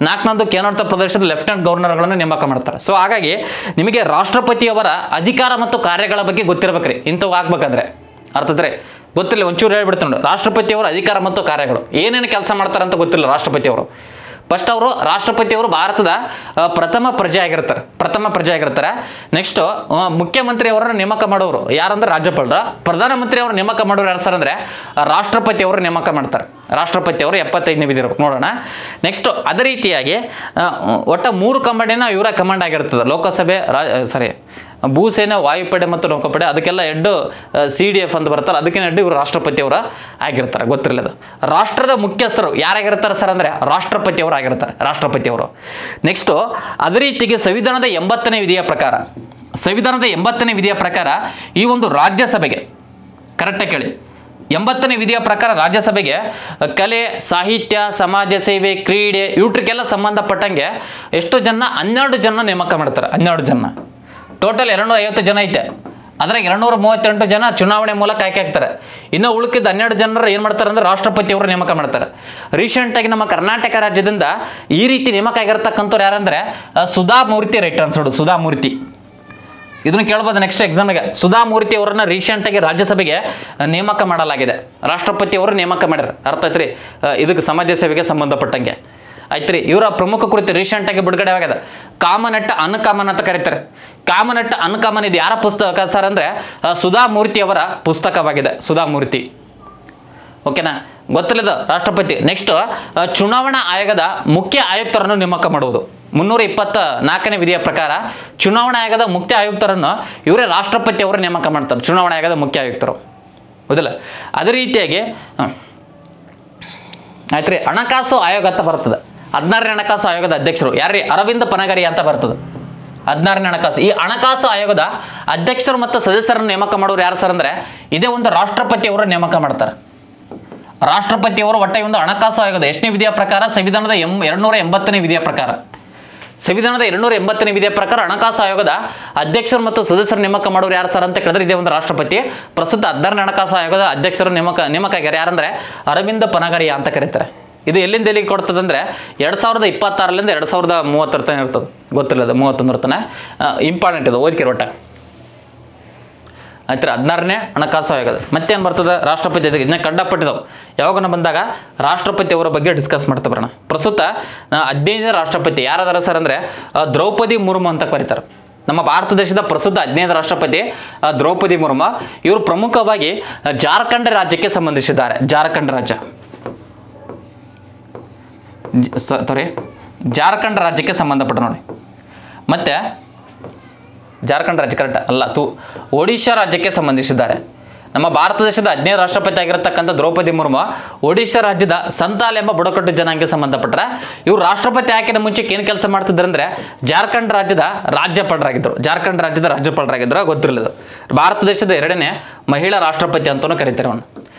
4ನೇದು ಕೇಂದ್ರಾಡಳಿತ ಪ್ರದೇಶದ ಲೆಫ್ಟಿನೆಂಟ್ ಗವರ್ನರ್ಗಳನ್ನು ನೇಮಕ ಮಾಡ್ತಾರೆ. ಸೊ ಹಾಗಾಗಿ ನಿಮಗೆ ರಾಷ್ಟ್ರಪತಿಯವರ ಅಧಿಕಾರ ಮತ್ತು ಕಾರ್ಯಗಳ ಬಗ್ಗೆ ಗೊತ್ತಿರಬೇಕ್ರಿ. ಇಂಥವು ಆಗ್ಬೇಕಂದ್ರೆ ಅರ್ಥದ್ರೆ ಗೊತ್ತಿಲ್ಲ. ಒಂಚೂರು ಹೇಳ್ಬಿಡ್ತೀನಿ ನೋಡಿ. ರಾಷ್ಟ್ರಪತಿಯವರ ಅಧಿಕಾರ ಮತ್ತು ಕಾರ್ಯಗಳು ಏನೇನು ಕೆಲಸ ಮಾಡ್ತಾರೆ ಅಂತ ಗೊತ್ತಿಲ್ಲ ರಾಷ್ಟ್ರಪತಿಯವರು. ಫಸ್ಟ್ ರಾಷ್ಟ್ರಪತಿಯವರು ಭಾರತದ ಪ್ರಥಮ ಪ್ರಜೆ ಆಗಿರ್ತಾರೆ. ನೆಕ್ಸ್ಟ್ ಮುಖ್ಯಮಂತ್ರಿ ಅವರನ್ನು ನೇಮಕ ಮಾಡೋರು ಯಾರಂದ್ರೆ ರಾಜ್ಯಪಾಲರ. ಪ್ರಧಾನಮಂತ್ರಿ ಅವರು ನೇಮಕ ಮಾಡೋರು ಯಾರು ಸರ್ ಅಂದರೆ ರಾಷ್ಟ್ರಪತಿಯವರು ನೇಮಕ ಮಾಡ್ತಾರೆ. ರಾಷ್ಟ್ರಪತಿಯವರು 75ನೇ ವಿಧಿ ಇರಬೇಕು. ನೋಡೋಣ. ನೆಕ್ಸ್ಟ್ ಅದೇ ರೀತಿಯಾಗಿ ಒಟ್ಟು 3 ಕಮಾಂಡಿನ ಇವರ ಕಮಾಂಡ್ ಆಗಿರ್ತದೆ. ಲೋಕಸಭೆ, ಭೂಸೇನೆ, ವಾಯುಪಡೆ ಮತ್ತು ನೌಕಾಪಡೆ, ಅದಕ್ಕೆಲ್ಲ ಹೆಡ್ CDF ಅಂತ ಬರ್ತಾರೆ, ಅದಕ್ಕೆ ಹೆಡ್ ಇವರು ರಾಷ್ಟ್ರಪತಿಯವರು ಆಗಿರ್ತಾರೆ. ಗೊತ್ತಿರಲಿಲ್ಲ. ರಾಷ್ಟ್ರದ ಮುಖ್ಯಸ್ಥರು ಯಾರಾಗಿರ್ತಾರೆ ಸರ್ ಅಂದರೆ ರಾಷ್ಟ್ರಪತಿಯವರು ಆಗಿರ್ತಾರೆ, ರಾಷ್ಟ್ರಪತಿಯವರು. ನೆಕ್ಸ್ಟು ಅದೇ ರೀತಿಗೆ ಸಂವಿಧಾನದ 80ನೇ ವಿಧಿಯ ಪ್ರಕಾರ ಈ ಒಂದು ರಾಜ್ಯಸಭೆಗೆ, ಕರೆಕ್ಟಾಗಿ ಕೇಳಿ, 80ನೇ ವಿಧಿಯ ಪ್ರಕಾರ ರಾಜ್ಯಸಭೆಗೆ ಕಲೆ, ಸಾಹಿತ್ಯ, ಸಮಾಜ ಸೇವೆ, ಕ್ರೀಡೆ ಇವ್ರಿಗೆಲ್ಲ ಸಂಬಂಧಪಟ್ಟಂಗೆ ಎಷ್ಟು ಜನ? 12 ಜನ ನೇಮಕ ಮಾಡ್ತಾರೆ. 12 ಜನ. ಟೋಟಲ್ 250 ಜನ ಐತೆ. ಅದ್ರಾಗ 238 ಜನ ಚುನಾವಣೆ ಮೂಲಕ ಆಯ್ಕೆ ಆಗ್ತಾರೆ. ಇನ್ನು ಉಳುಕಿದ 12 ಜನರು ಏನು ಮಾಡ್ತಾರೆ ಅಂದರೆ ರಾಷ್ಟ್ರಪತಿಯವರು ನೇಮಕ ಮಾಡ್ತಾರೆ. ರೀಸೆಂಟಾಗಿ ನಮ್ಮ ಕರ್ನಾಟಕ ರಾಜ್ಯದಿಂದ ಈ ರೀತಿ ನೇಮಕ ಆಗಿರ್ತಕ್ಕಂಥವ್ರು ಯಾರಂದರೆ ಸುಧಾಮೂರ್ತಿ. Right answer Sudha Murthy. ಇದನ್ನು ಕೇಳ್ಬೋದು ನೆಕ್ಸ್ಟ್ ಎಕ್ಸಾಮಿಗೆ. ಸುಧಾಮೂರ್ತಿ ಅವರನ್ನ ರೀಸೆಂಟಾಗಿ ರಾಜ್ಯಸಭೆಗೆ ನೇಮಕ ಮಾಡಲಾಗಿದೆ. ರಾಷ್ಟ್ರಪತಿಯವರು ನೇಮಕ ಮಾಡ್ಯಾರ. ಅರ್ಥ ಆಯ್ತು ರೀ? ಇದಕ್ಕೆ ಸಮಾಜ ಸೇವೆಗೆ ಸಂಬಂಧಪಟ್ಟಂಗೆ ಆಯ್ತು ರೀ. ಇವರ ಪ್ರಮುಖ ಕೃತಿ ರೀಸೆಂಟಾಗಿ ಬಿಡುಗಡೆ ಆಗಿದೆ. ಕಾಮನಟ್ಟ ಅನ್ಕಾಮನ್ ಅಂತ ಕರೀತಾರೆ. ಕಾಮನಟ್ಟ ಅನ್ಕಾಮನ್ ಇದು ಯಾರ ಪುಸ್ತಕ ಸರ್ ಅಂದರೆ ಸುಧಾಮೂರ್ತಿ ಅವರ ಪುಸ್ತಕವಾಗಿದೆ. ಸುಧಾಮೂರ್ತಿ. ಓಕೆನಾ? ಗೊತ್ತಿಲ್ಲದ ರಾಷ್ಟ್ರಪತಿ. ನೆಕ್ಸ್ಟ್ ಚುನಾವಣಾ ಆಯೋಗದ ಮುಖ್ಯ ಆಯುಕ್ತರನ್ನು ನೇಮಕ ಮಾಡುವುದು. 324ನೇ ವಿಧಿಯ ಪ್ರಕಾರ ಚುನಾವಣಾ ಆಯೋಗದ ಮುಖ್ಯ ಆಯುಕ್ತರನ್ನು ಇವರೇ ರಾಷ್ಟ್ರಪತಿಯವರು ನೇಮಕ ಮಾಡ್ತಾರೆ. ಚುನಾವಣಾ ಆಯೋಗದ ಮುಖ್ಯ ಆಯುಕ್ತರು. ಹೌದಿಲ್ಲ? ಅದೇ ರೀತಿಯಾಗಿ ಆಯ್ತು ರೀ, ಹಣಕಾಸು ಆಯೋಗ ಅಂತ ಬರ್ತದೆ. 16ನೇ ಹಣಕಾಸು ಆಯೋಗದ ಅಧ್ಯಕ್ಷರು ಯಾರ್ರೀ? ಅರವಿಂದ್ ಪನಗರಿ ಅಂತ ಬರ್ತದೆ. 16ನೇ ಹಣಕಾಸು. ಈ ಹಣಕಾಸು ಆಯೋಗದ ಅಧ್ಯಕ್ಷರು ಮತ್ತು ಸದಸ್ಯರನ್ನು ನೇಮಕ ಮಾಡೋರು ಯಾರು ಸರ್ ಅಂದರೆ ಇದೇ ಒಂದು ರಾಷ್ಟ್ರಪತಿಯವರು ನೇಮಕ ಮಾಡ್ತಾರೆ. ರಾಷ್ಟ್ರಪತಿಯವರು ಒಟ್ಟ ಒಂದು ಹಣಕಾಸು ಆಯೋಗದ ಎಷ್ಟನೇ ವಿಧಿಯ ಪ್ರಕಾರ? ಸಂವಿಧಾನದ 280ನೇ ವಿಧಿಯ ಪ್ರಕಾರ. ಸಂವಿಧಾನದ 280ನೇ ವಿಧಿಯ ಪ್ರಕಾರ ಹಣಕಾಸು ಆಯೋಗದ ಅಧ್ಯಕ್ಷರು ಮತ್ತು ಸದಸ್ಯರು ನೇಮಕ ಮಾಡೋರು ಯಾರು ಸರ್ ಅಂತ ಕೇಳಿದ್ರೆ ಇದೇ ಒಂದು ರಾಷ್ಟ್ರಪತಿ. ಪ್ರಸ್ತುತ 16ನೇ ಹಣಕಾಸು ಆಯೋಗದ ಅಧ್ಯಕ್ಷರು ನೇಮಕ ಆಗ್ಯಾರ. ಯಾರಂದ್ರೆ ಅರವಿಂದ್ ಪನಗರಿಯ ಅಂತ ಕರೀತಾರೆ. ಇದು ಎಲ್ಲಿಂದ ಎಲ್ಲಿಗೆ ಕೊಡ್ತದೆ ಅಂದರೆ 2026ರಿಂದ 2030 ತನಕ ಇರ್ತದೆ. ಗೊತ್ತಿಲ್ಲ, 31 ತನಕ. ಇಂಪಾರ್ಟೆಂಟ್ ಇದು, ಓದ್ಕಿರ ಒಟ್ಟ. ಆಯ್ತು. 16ನೇ ಹಣಕಾಸು ಆಯೋಗದ ಮತ್ತೇನು ಬರ್ತದೆ? ರಾಷ್ಟ್ರಪತಿ. ಇದನ್ನ ಕಂಡಪಟ್ಟಿದ್ದವು. ಯಾವಾಗನ ಬಂದಾಗ ರಾಷ್ಟ್ರಪತಿ ಅವರ ಬಗ್ಗೆ ಡಿಸ್ಕಸ್ ಮಾಡ್ತಾ ಬರೋಣ. ಪ್ರಸ್ತುತ 15ನೇ ರಾಷ್ಟ್ರಪತಿ ಯಾರಾದಾರ ಸರ್ ಅಂದರೆ ದ್ರೌಪದಿ ಮುರ್ಮು ಅಂತ ಕರೀತಾರೆ. ನಮ್ಮ ಭಾರತ ದೇಶದ ಪ್ರಸ್ತುತ 15ನೇ ರಾಷ್ಟ್ರಪತಿ ದ್ರೌಪದಿ ಮುರ್ಮು. ಇವರು ಪ್ರಮುಖವಾಗಿ ಜಾರ್ಖಂಡ್ ರಾಜ್ಯಕ್ಕೆ ಸಂಬಂಧಿಸಿದ್ದಾರೆ. ಜಾರ್ಖಂಡ್ ರಾಜ್ಯಕ್ಕೆ ಸಂಬಂಧಪಟ್ಟ ನೋಡಿ. ಮತ್ತೆ ಜಾರ್ಖಂಡ್ ರಾಜ್ಯ ಕರೆಕ್ಟ್ ಅಲ್ಲ, ಒಡಿಶಾ ರಾಜ್ಯಕ್ಕೆ ಸಂಬಂಧಿಸಿದ್ದಾರೆ. ನಮ್ಮ ಭಾರತ ದೇಶದ 15ನೇ ರಾಷ್ಟ್ರಪತಿ ಆಗಿರತಕ್ಕಂಥ ದ್ರೌಪದಿ ಮುರ್ಮು ಒಡಿಶಾ ರಾಜ್ಯದ ಸಂತಾಲ್ ಎಂಬ ಬುಡಕಟ್ಟು ಜನಾಂಗಕ್ಕೆ ಸಂಬಂಧಪಟ್ಟರೆ. ಇವರು ರಾಷ್ಟ್ರಪತಿ ಆಯ್ಕೆನ ಮುಂಚೆಗೆ ಏನು ಕೆಲಸ ಮಾಡ್ತಿದ್ರು ಅಂದರೆ ಜಾರ್ಖಂಡ್ ರಾಜ್ಯದ ರಾಜ್ಯಪಾಲರಾಗಿದ್ದರು. ಗೊತ್ತಿರಲಿಲ್ಲ. ಭಾರತ ದೇಶದ 2ನೇ ಮಹಿಳಾ ರಾಷ್ಟ್ರಪತಿ ಅಂತಲೂ ಕರೀತಾರೆ ಅವನು.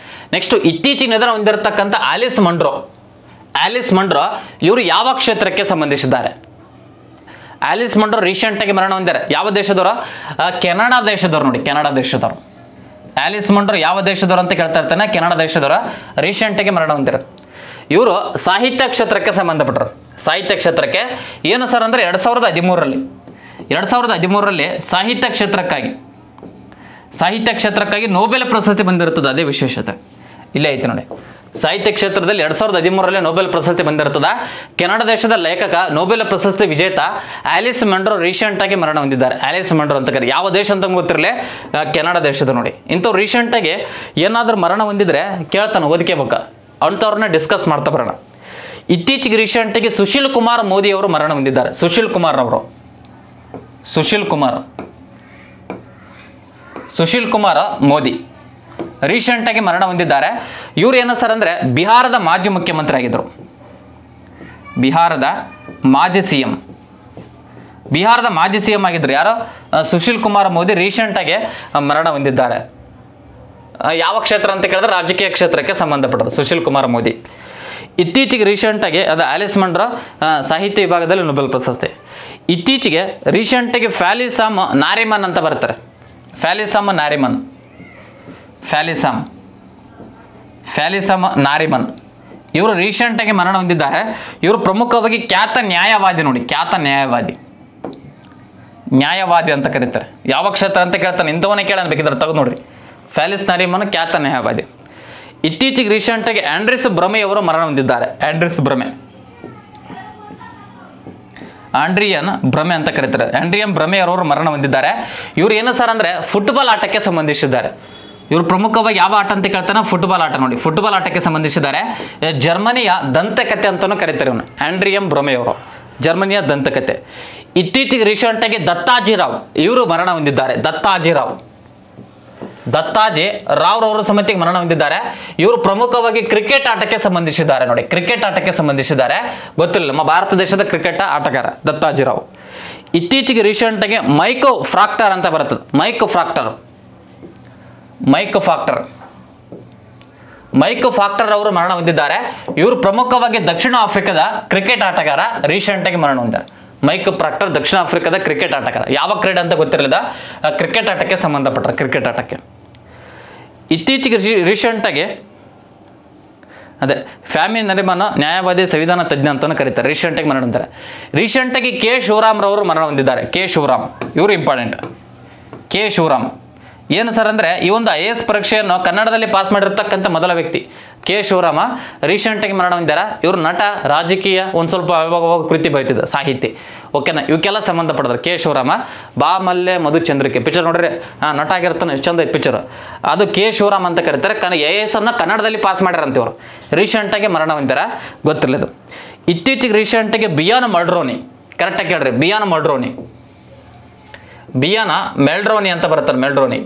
ನೆಕ್ಸ್ಟ್ ಇತ್ತೀಚೆಗೆ ನಿಧನ ಹೊಂದಿರತಕ್ಕಂಥ ಆಲಿಸ್ ಮಂಡ್ರೋ ಇವರು ಯಾವ ಕ್ಷೇತ್ರಕ್ಕೆ ಸಂಬಂಧಿಸಿದ್ದಾರೆ? ಆಲಿಸ್ ಮಂಡ್ರೋ ರೀಸೆಂಟಾಗಿ ಮರಣ ಹೊಂದಿದ್ದಾರೆ. ಯಾವ ದೇಶದವರು? ಕೆನಡಾ ದೇಶದವರು. ನೋಡಿ, ಕೆನಡಾ ದೇಶದವರು. ಆಲಿಸ್ ಮಂಡ್ರೋ ಯಾವ ದೇಶದವರು ಅಂತ ಕೇಳ್ತಾ ಇರ್ತಾನೆ. ಕೆನಡಾ ದೇಶದವರು. ರೀಸೆಂಟಾಗಿ ಮರಣ ಹೊಂದಿದ್ದಾರೆ. ಇವರು ಸಾಹಿತ್ಯ ಕ್ಷೇತ್ರಕ್ಕೆ ಸಂಬಂಧಪಟ್ಟರು. ಸಾಹಿತ್ಯ ಕ್ಷೇತ್ರಕ್ಕೆ ಏನು ಸರ್ ಅಂದರೆ 2013ರಲ್ಲಿ ಸಾಹಿತ್ಯ ಕ್ಷೇತ್ರಕ್ಕಾಗಿ ನೊಬೆಲ್ ಪ್ರಶಸ್ತಿ ಬಂದಿರುತ್ತದೆ. ಅದೇ ವಿಶೇಷತೆ ಇಲ್ಲೇ ಐತೆ ನೋಡಿ. ಸಾಹಿತ್ಯ ಕ್ಷೇತ್ರದಲ್ಲಿ 2013ರಲ್ಲಿ ನೊಬೆಲ್ ಪ್ರಶಸ್ತಿ ಬಂದಿರ್ತದ. ಕೆನಡಾ ದೇಶದ ಲೇಖಕ, ನೊಬೆಲ್ ಪ್ರಶಸ್ತಿ ವಿಜೇತ ಆಲಿಸ್ ಮಂಡ್ರೋ ರೀಸೆಂಟಾಗಿ ಮರಣ ಹೊಂದಿದ್ದಾರೆ. ಆಲಿಸ್ ಮಂಡ್ರೋ ಅಂತ ಕರೀ. ಯಾವ ದೇಶ ಅಂತ ಗೊತ್ತಿರಲಿ, ಕೆನಡಾ ದೇಶದ. ನೋಡಿ, ಇಂಥವ್ರು ರೀಸೆಂಟಾಗಿ ಏನಾದರೂ ಮರಣ ಹೊಂದಿದ್ರೆ ಕೇಳ್ತಾನೆ, ಓದ್ಕೋಬೇಕು. ಅಂಥವ್ರನ್ನ ಡಿಸ್ಕಸ್ ಮಾಡ್ತಾ ಬರೋಣ. ಇತ್ತೀಚೆಗೆ ರೀಸೆಂಟಾಗಿ ಸುಶೀಲ್ ಕುಮಾರ್ ಮೋದಿ ಅವರು ಮರಣ ಹೊಂದಿದ್ದಾರೆ. ಸುಶೀಲ್ ಕುಮಾರ್ ಮೋದಿ ರೀಸೆಂಟಾಗಿ ಮರಣ ಹೊಂದಿದ್ದಾರೆ. ಇವರು ಏನು ಸರ್ ಅಂದರೆ ಬಿಹಾರದ ಮಾಜಿ ಮುಖ್ಯಮಂತ್ರಿ ಆಗಿದ್ದರು. ಬಿಹಾರದ ಮಾಜಿ ಸಿ ಎಂ ಆಗಿದ್ದರು. ಯಾರು? ಸುಶೀಲ್ ಕುಮಾರ್ ಮೋದಿ ರೀಸೆಂಟಾಗಿ ಮರಣ ಹೊಂದಿದ್ದಾರೆ. ಯಾವ ಕ್ಷೇತ್ರ ಅಂತ ಕೇಳಿದ್ರೆ ರಾಜಕೀಯ ಕ್ಷೇತ್ರಕ್ಕೆ ಸಂಬಂಧಪಟ್ಟರು ಸುಶೀಲ್ ಕುಮಾರ್ ಮೋದಿ. ಇತ್ತೀಚೆಗೆ ರೀಸೆಂಟಾಗಿ ಅದು ಆಲಿಸ್ ಮಂಡ್ರೋ ಸಾಹಿತ್ಯ ವಿಭಾಗದಲ್ಲಿ ನೊಬೆಲ್ ಪ್ರಶಸ್ತಿ. ಇತ್ತೀಚೆಗೆ ರೀಸೆಂಟಾಗಿ ಫ್ಯಾಲಿಸಾಮ್ ನಾರಿಮನ್ ಅಂತ ಬರ್ತಾರೆ. ಫ್ಯಾಲಿಸಾಮ್ ನಾರಿಮನ್ ಇವರು ರೀಸೆಂಟಾಗಿ ಮರಣ ಹೊಂದಿದ್ದಾರೆ. ಇವರು ಪ್ರಮುಖವಾಗಿ ಖ್ಯಾತ ನ್ಯಾಯವಾದಿ. ನೋಡಿ, ಖ್ಯಾತ ನ್ಯಾಯವಾದಿ ಅಂತ ಕರೀತಾರೆ. ಯಾವ ಕ್ಷೇತ್ರ ಅಂತ ಕೇಳ್ತಾನೆ, ಇಂಥವನ್ನೇ ಕೇಳೋಣ ಬೇಕಿದ್ರೆ ತೆಗೆದು ನೋಡ್ರಿ. ಫ್ಯಾಲಿಸ್ ನಾರಿಮನ್ ಖ್ಯಾತ ನ್ಯಾಯವಾದಿ. ಇತ್ತೀಚೆಗೆ ರೀಸೆಂಟಾಗಿ ಆಂಡ್ರಿಸ್ ಬ್ರಮೆ ಅವರು ಮರಣ ಹೊಂದಿದ್ದಾರೆ. ಆಂಡ್ರಿಯನ್ ಬ್ರಮೆ ಅಂತ ಕರೀತಾರೆ. ಆಂಡ್ರಿಯನ್ ಬ್ರಮೆ ಅವರು ಮರಣ ಹೊಂದಿದ್ದಾರೆ. ಇವರು ಏನು ಸರ್ ಅಂದರೆ ಫುಟ್ಬಾಲ್ ಆಟಕ್ಕೆ ಸಂಬಂಧಿಸಿದ್ದಾರೆ. ಇವರು ಪ್ರಮುಖವಾಗಿ ಯಾವ ಆಟ ಅಂತ ಕೇಳ್ತಾನೆ, ಫುಟ್ಬಾಲ್ ಆಟ. ನೋಡಿ, ಫುಟ್ಬಾಲ್ ಆಟಕ್ಕೆ ಸಂಬಂಧಿಸಿದ್ದಾರೆ. ಜರ್ಮನಿಯ ದಂತಕತೆ ಅಂತಾನೂ ಕರೀತಾರೆ ಇವನು, ಆಂಡ್ರಿಯಂ ಬ್ರೊಮೆ ಅವರು, ಜರ್ಮನಿಯ ದಂತಕತೆ. ಇತ್ತೀಚೆಗೆ ರೀಸೆಂಟಾಗಿ ದತ್ತಾಜಿರಾವ್ ಇವರು ಮರಣ ಹೊಂದಿದ್ದಾರೆ. ದತ್ತಾಜಿ ರಾವ್ ರವರು ಸಮಿತಿಗೆ ಮರಣ ಹೊಂದಿದ್ದಾರೆ. ಇವರು ಪ್ರಮುಖವಾಗಿ ಕ್ರಿಕೆಟ್ ಆಟಕ್ಕೆ ಸಂಬಂಧಿಸಿದ್ದಾರೆ. ನೋಡಿ, ಕ್ರಿಕೆಟ್ ಆಟಕ್ಕೆ ಸಂಬಂಧಿಸಿದ್ದಾರೆ. ಗೊತ್ತಿಲ್ಲ, ನಮ್ಮ ಭಾರತ ದೇಶದ ಕ್ರಿಕೆಟ್ ಆಟಗಾರ ದತ್ತಾಜಿರಾವ್. ಇತ್ತೀಚೆಗೆ ರೀಸೆಂಟಾಗಿ ಮೈಕೋ ಫ್ರಾಕ್ಟರ್ ಅಂತ ಬರ್ತದೆ, ಮೈಕೋ ಫ್ರಾಕ್ಟರ್ ಅವರು ಮರಣ ಹೊಂದಿದ್ದಾರೆ. ಇವರು ಪ್ರಮುಖವಾಗಿ ದಕ್ಷಿಣ ಆಫ್ರಿಕಾದ ಕ್ರಿಕೆಟ್ ಆಟಗಾರ, ರೀಸೆಂಟಾಗಿ ಮರಣ ಹೊಂದಿದ್ದಾರೆ. ಮೈಕೋ ಫ್ರಾಕ್ಟರ್ ದಕ್ಷಿಣ ಆಫ್ರಿಕಾದ ಕ್ರಿಕೆಟ್ ಆಟಗಾರ. ಯಾವ ಕ್ರೀಡೆ ಅಂತ ಗೊತ್ತಿರಲಿಲ್ಲ, ಕ್ರಿಕೆಟ್ ಆಟಕ್ಕೆ ಸಂಬಂಧಪಟ್ಟ ಕ್ರಿಕೆಟ್ ಆಟಕ್ಕೆ. ಇತ್ತೀಚೆಗೆ ರೀಸೆಂಟಾಗಿ ಫ್ಯಾಮಿಲಿ ನರಿಮನ ನ್ಯಾಯವಾದಿ, ಸಂವಿಧಾನ ತಜ್ಞ ಅಂತಾನು ಕರೀತಾರೆ. ರೀಸೆಂಟಾಗಿ ಮರಣ ಹೊಂದಿದ್ದಾರೆ. ರೀಸೆಂಟಾಗಿ ಕೆ ಶಿವರಾಮ್ ರವರು ಮರಣ ಹೊಂದಿದ್ದಾರೆ. ಕೆ ಶಿವರಾಮ್ ಇವರು ಇಂಪಾರ್ಟೆಂಟ್. ಕೆ ಶಿವರಾಮ್ ಏನು ಸರ್ ಅಂದರೆ, ಈ ಒಂದು IAS ಪರೀಕ್ಷೆಯನ್ನು ಕನ್ನಡದಲ್ಲಿ ಪಾಸ್ ಮಾಡಿರ್ತಕ್ಕಂಥ ಮೊದಲ ವ್ಯಕ್ತಿ ಕೆ ಶಿವರಾಮ ರೀಸೆಂಟಾಗಿ ಮರಣ ಹೊಂದಿದ್ದಾರೆ. ಇವರು ನಟ, ರಾಜಕೀಯ, ಒಂದು ಸ್ವಲ್ಪ ಕೃತಿ ಬರೀತಿದ್ದ, ಸಾಹಿತಿ. ಓಕೆನಾ, ಇವಕ್ಕೆಲ್ಲ ಸಂಬಂಧಪಟ್ಟಿದ್ದಾರೆ. ಕೆ ಶಿವರಾಮ, ಬಾ ಮಲ್ಲೆ ಮಧುಚಂದ್ರಿಕೆ ಪಿಕ್ಚರ್ ನೋಡ್ರಿ, ನಟ ಆಗಿರ್ತಾನೆ, ಎಷ್ಟು ಚಂದ ಪಿಕ್ಚರ್ ಅದು. ಕೆ ಶಿವರಾಮ್ ಅಂತ ಕರೀತಾರೆ. IAS ಅನ್ನು ಕನ್ನಡದಲ್ಲಿ ಪಾಸ್ ಮಾಡ್ಯಾರಂತ ಇವರು. ರೀಸೆಂಟಾಗಿ ಮರಣ ಹೊಂದಿದ್ದಾರೆ, ಗೊತ್ತಿರಲಿಲ್ಲ. ಇತ್ತೀಚೆಗೆ ರೀಸೆಂಟಾಗಿ ಬಿಯಾನ್ ಮಲ್ಡ್ರೋನಿ, ಕರೆಕ್ಟಾಗಿ ಕೇಳ್ರಿ, ಬಿಯಾನ್ ಮೆಲ್ಡ್ರೋನಿ ಅಂತ ಬರ್ತಾರೆ, ಮೆಲ್ಡ್ರೋನಿ.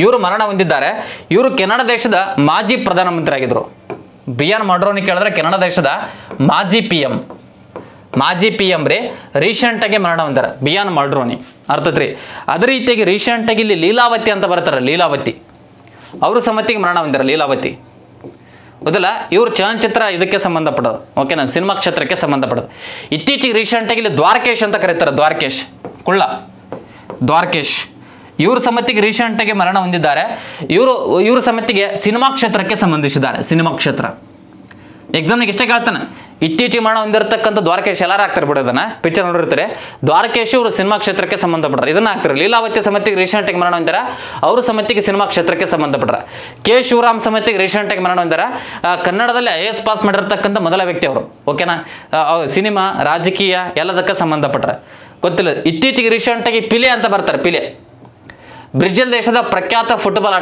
ಇವರು ಮರಣ ಹೊಂದಿದ್ದಾರೆ. ಇವರು ಕೆನಡಾ ದೇಶದ ಮಾಜಿ ಪ್ರಧಾನಮಂತ್ರಿ ಆಗಿದ್ರು. ಬಿಯಾನ್ ಮಲ್ಡ್ರೋನಿ ಕೇಳಿದ್ರೆ ಕೆನಡಾ ದೇಶದ ಮಾಜಿ ಪಿ ಎಂ ರೀ. ರೀಸೆಂಟಾಗಿ ಮರಣ ಹೊಂದಾರೆ ಬಿಯಾನ್ ಮಲ್ಡ್ರೋನಿ, ಅರ್ಥತ್ರಿ. ಅದೇ ರೀತಿಯಾಗಿ ರೀಸೆಂಟಾಗಿ ಇಲ್ಲಿ ಲೀಲಾವತಿ ಅಂತ ಬರ್ತಾರೆ, ಲೀಲಾವತಿ ಅವರು ಸಮಿತಿಗೆ ಮರಣ ಹೊಂದಾರೆ. ಲೀಲಾವತಿ ಹೌದಲ್ಲ, ಇವರು ಚಲನಚಿತ್ರ ಇದಕ್ಕೆ ಸಂಬಂಧಪಡೋದು. ಓಕೆನಾ, ಸಿನಿಮಾ ಕ್ಷೇತ್ರಕ್ಕೆ ಸಂಬಂಧಪಡೋದು. ಇತ್ತೀಚೆಗೆ ರೀಸೆಂಟಾಗಿ ಇಲ್ಲಿ ದ್ವಾರಕೇಶ್ ಅಂತ ಕರೀತಾರೆ, ದ್ವಾರಕೇಶ್ ಇವರು ಸಮಿತಿಗೆ ರೀಸೆಂಟಾಗಿ ಮರಣ ಹೊಂದಿದ್ದಾರೆ. ಇವರು ಸಮಿತಿಗೆ ಸಿನಿಮಾ ಕ್ಷೇತ್ರಕ್ಕೆ ಸಂಬಂಧಿಸಿದ್ದಾರೆ. ಸಿನಿಮಾ ಕ್ಷೇತ್ರ ಎಕ್ಸಾಮ್ನಿಗೆ ಇಷ್ಟೇ ಕೇಳ್ತಾನೆ. ಇತ್ತೀಚೆಗೆ ಮರಣ ಹೊಂದಿರತಕ್ಕಂಥ ದ್ವಾರಕೇಶ್ ಎಲ್ಲರೂ ಆಗ್ತಾರೆ ಬಿಡೋದನ್ನ, ಪಿಕ್ಚರ್ ನೋಡಿರ್ತಾರೆ. ದ್ವಾರಕೇಶ್ ಇವರು ಸಿನಿಮಾ ಕ್ಷೇತ್ರಕ್ಕೆ ಸಂಬಂಧಪಟ್ಟರೆ ಇದನ್ನ ಆಗ್ತಾರೆ. ಲೀಲಾವತಿ ಸಮಿತಿಗೆ ರೀಸೆಂಟಾಗಿ ಮರಣ ಹೊಂದಿರ, ಅವರು ಸಮಿತಿಗೆ ಸಿನಿಮಾ ಕ್ಷೇತ್ರಕ್ಕೆ ಸಂಬಂಧಪಟ್ಟರೆ. ಕೆ ಶಿವರಾಮ್ ಸಮಿತಿಗೆ ರೀಸೆಂಟಾಗಿ ಮರಣ ಹೊಂದಿರ, ಕನ್ನಡದಲ್ಲಿ IAS ಪಾಸ್ ಮಾಡಿರ್ತಕ್ಕಂಥ ಮೊದಲ ವ್ಯಕ್ತಿ ಅವರು. ಓಕೆನಾ, ಸಿನಿಮಾ, ರಾಜಕೀಯ ಎಲ್ಲದಕ್ಕೆ ಸಂಬಂಧಪಟ್ಟರೆ. ಗೊತ್ತಿಲ್ಲ. ಇತ್ತೀಚೆಗೆ ರೀಸೆಂಟಾಗಿ ಪಿಲೆ ಅಂತ ಬರ್ತಾರೆ. ಪಿಲೆ ಬ್ರೆಜಿಲ್ ದೇಶದ ಪ್ರಖ್ಯಾತ ಫುಟ್ಬಾಲ್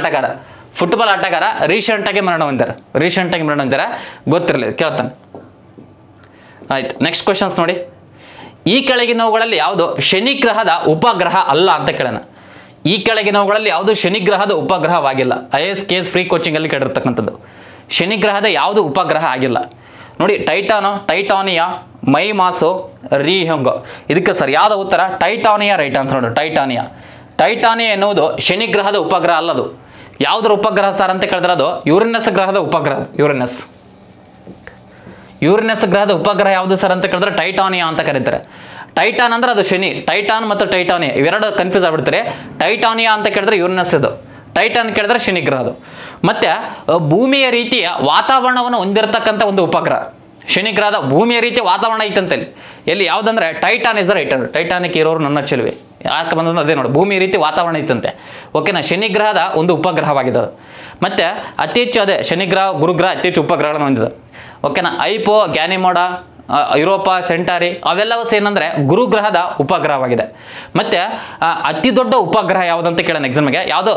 ಆಟಗಾರ ರೀಸೆಂಟಾಗಿ ಮರಣ ಹೊಂದಿದ್ದಾರೆ. ಗೊತ್ತಿರಲಿ, ಕೇಳ್ತಾನೆ. ಆಯ್ತು, ನೆಕ್ಸ್ಟ್ ಕ್ವಶನ್ಸ್ ನೋಡಿ. ಈ ಕೆಳಗಿನವುಗಳಲ್ಲಿ ಯಾವುದು ಶನಿ ಗ್ರಹದ ಉಪಗ್ರಹ ಅಲ್ಲ ಅಂತ ಕೇಳೋಣ. ಈ ಕೆಳಗಿನವುಗಳಲ್ಲಿ ಯಾವುದು ಶನಿ ಗ್ರಹದ ಉಪಗ್ರಹವಾಗಿಲ್ಲ. IAS ಕೇಸ್ ಫ್ರೀ ಕೋಚಿಂಗಲ್ಲಿ ಕೇಳಿರ್ತಕ್ಕಂಥದ್ದು. ಶನಿ ಗ್ರಹದ ಯಾವುದು ಉಪಗ್ರಹ ಆಗಿಲ್ಲ. ನೋಡಿ, ಟೈಟಾನಿಯಾ, ಮೈಮಾಸು, ರೀಹಂಗ್. ಇದಕ್ಕೆ ಸರ್ ಯಾವ್ದು ಉತ್ತರ? ಟೈಟಾನಿಯಾ ರೈಟ್ ಆನ್ಸರ್. ನೋಡಿ, ಟೈಟಾನಿಯಾ ಎನ್ನುವುದು ಶನಿ ಗ್ರಹದ ಉಪಗ್ರಹ ಅಲ್ಲದು. ಯಾವುದರ ಉಪಗ್ರಹ ಸರ್ ಅಂತ ಕೇಳಿದ್ರೆ ಅದು ಯುರೇನಸ್ ಗ್ರಹದ ಉಪಗ್ರಹ. ಯುರೇನಸ್ ಗ್ರಹದ ಉಪಗ್ರಹ ಯಾವುದು ಸರ್ ಅಂತ ಕೇಳಿದ್ರೆ ಟೈಟಾನಿಯಾ ಅಂತ ಕರೀತಾರೆ. ಟೈಟಾನ್ ಅಂದ್ರೆ ಅದು ಶನಿ. ಟೈಟಾನ್ ಮತ್ತು ಟೈಟಾನಿಯಾ ಇವೆರಡು ಕನ್ಫ್ಯೂಸ್ ಆಗ್ಬಿಡ್ತಾರೆ. ಟೈಟಾನಿಯಾ ಅಂತ ಕೇಳಿದ್ರೆ ಯುರೇನಸ್ ಇದು, ಟೈಟಾನ್ ಕೇಳಿದ್ರೆ ಶನಿ ಗ್ರಹದು. ಮತ್ತೆ ಭೂಮಿಯ ರೀತಿಯ ವಾತಾವರಣವನ್ನು ಹೊಂದಿರತಕ್ಕಂಥ ಒಂದು ಉಪಗ್ರಹ ಶನಿ ಗ್ರಹದ. ಭೂಮಿಯ ರೀತಿಯ ವಾತಾವರಣ ಐತಂತೆ ಎಲ್ಲಿ ಯಾವುದಂದ್ರೆ ಟೈಟಾನ್ ಇಸ್ ರೈಟ್. ಟೈಟಾನಿಕ್ ಇರೋರು ನನ್ನ ಚೆಲುವೆ ಯಾಕೆ ಬಂದಂದ್ರೆ ಅದೇ ನೋಡಿ, ಭೂಮಿ ರೀತಿ ವಾತಾವರಣ ಇತ್ತಂತೆ. ಓಕೆನಾ, ಶನಿ ಗ್ರಹದ ಒಂದು ಉಪಗ್ರಹವಾಗಿದೆ ಅದು. ಮತ್ತೆ ಅತಿ ಹೆಚ್ಚು ಅದೇ ಶನಿ ಗ್ರಹ, ಗುರುಗ್ರಹ ಅತಿ ಹೆಚ್ಚು ಉಪಗ್ರಹಗಳನ್ನು ಹೊಂದಿದೆ. ಓಕೆನಾ, ಐಪೋ, ಗ್ಯಾನಿಮೋಡ, ಯುರೋಪಾ ಸೆಂಟಾರಿ ಅವೆಲ್ಲವೂ ಏನಂದ್ರೆ ಗುರುಗ್ರಹದ ಉಪಗ್ರಹವಾಗಿದೆ. ಮತ್ತೆ ಅತಿ ದೊಡ್ಡ ಉಪಗ್ರಹ ಯಾವುದಂತ ಕೇಳೋಣ ಎಕ್ಸಾಮ್ಗೆ. ಯಾವುದು?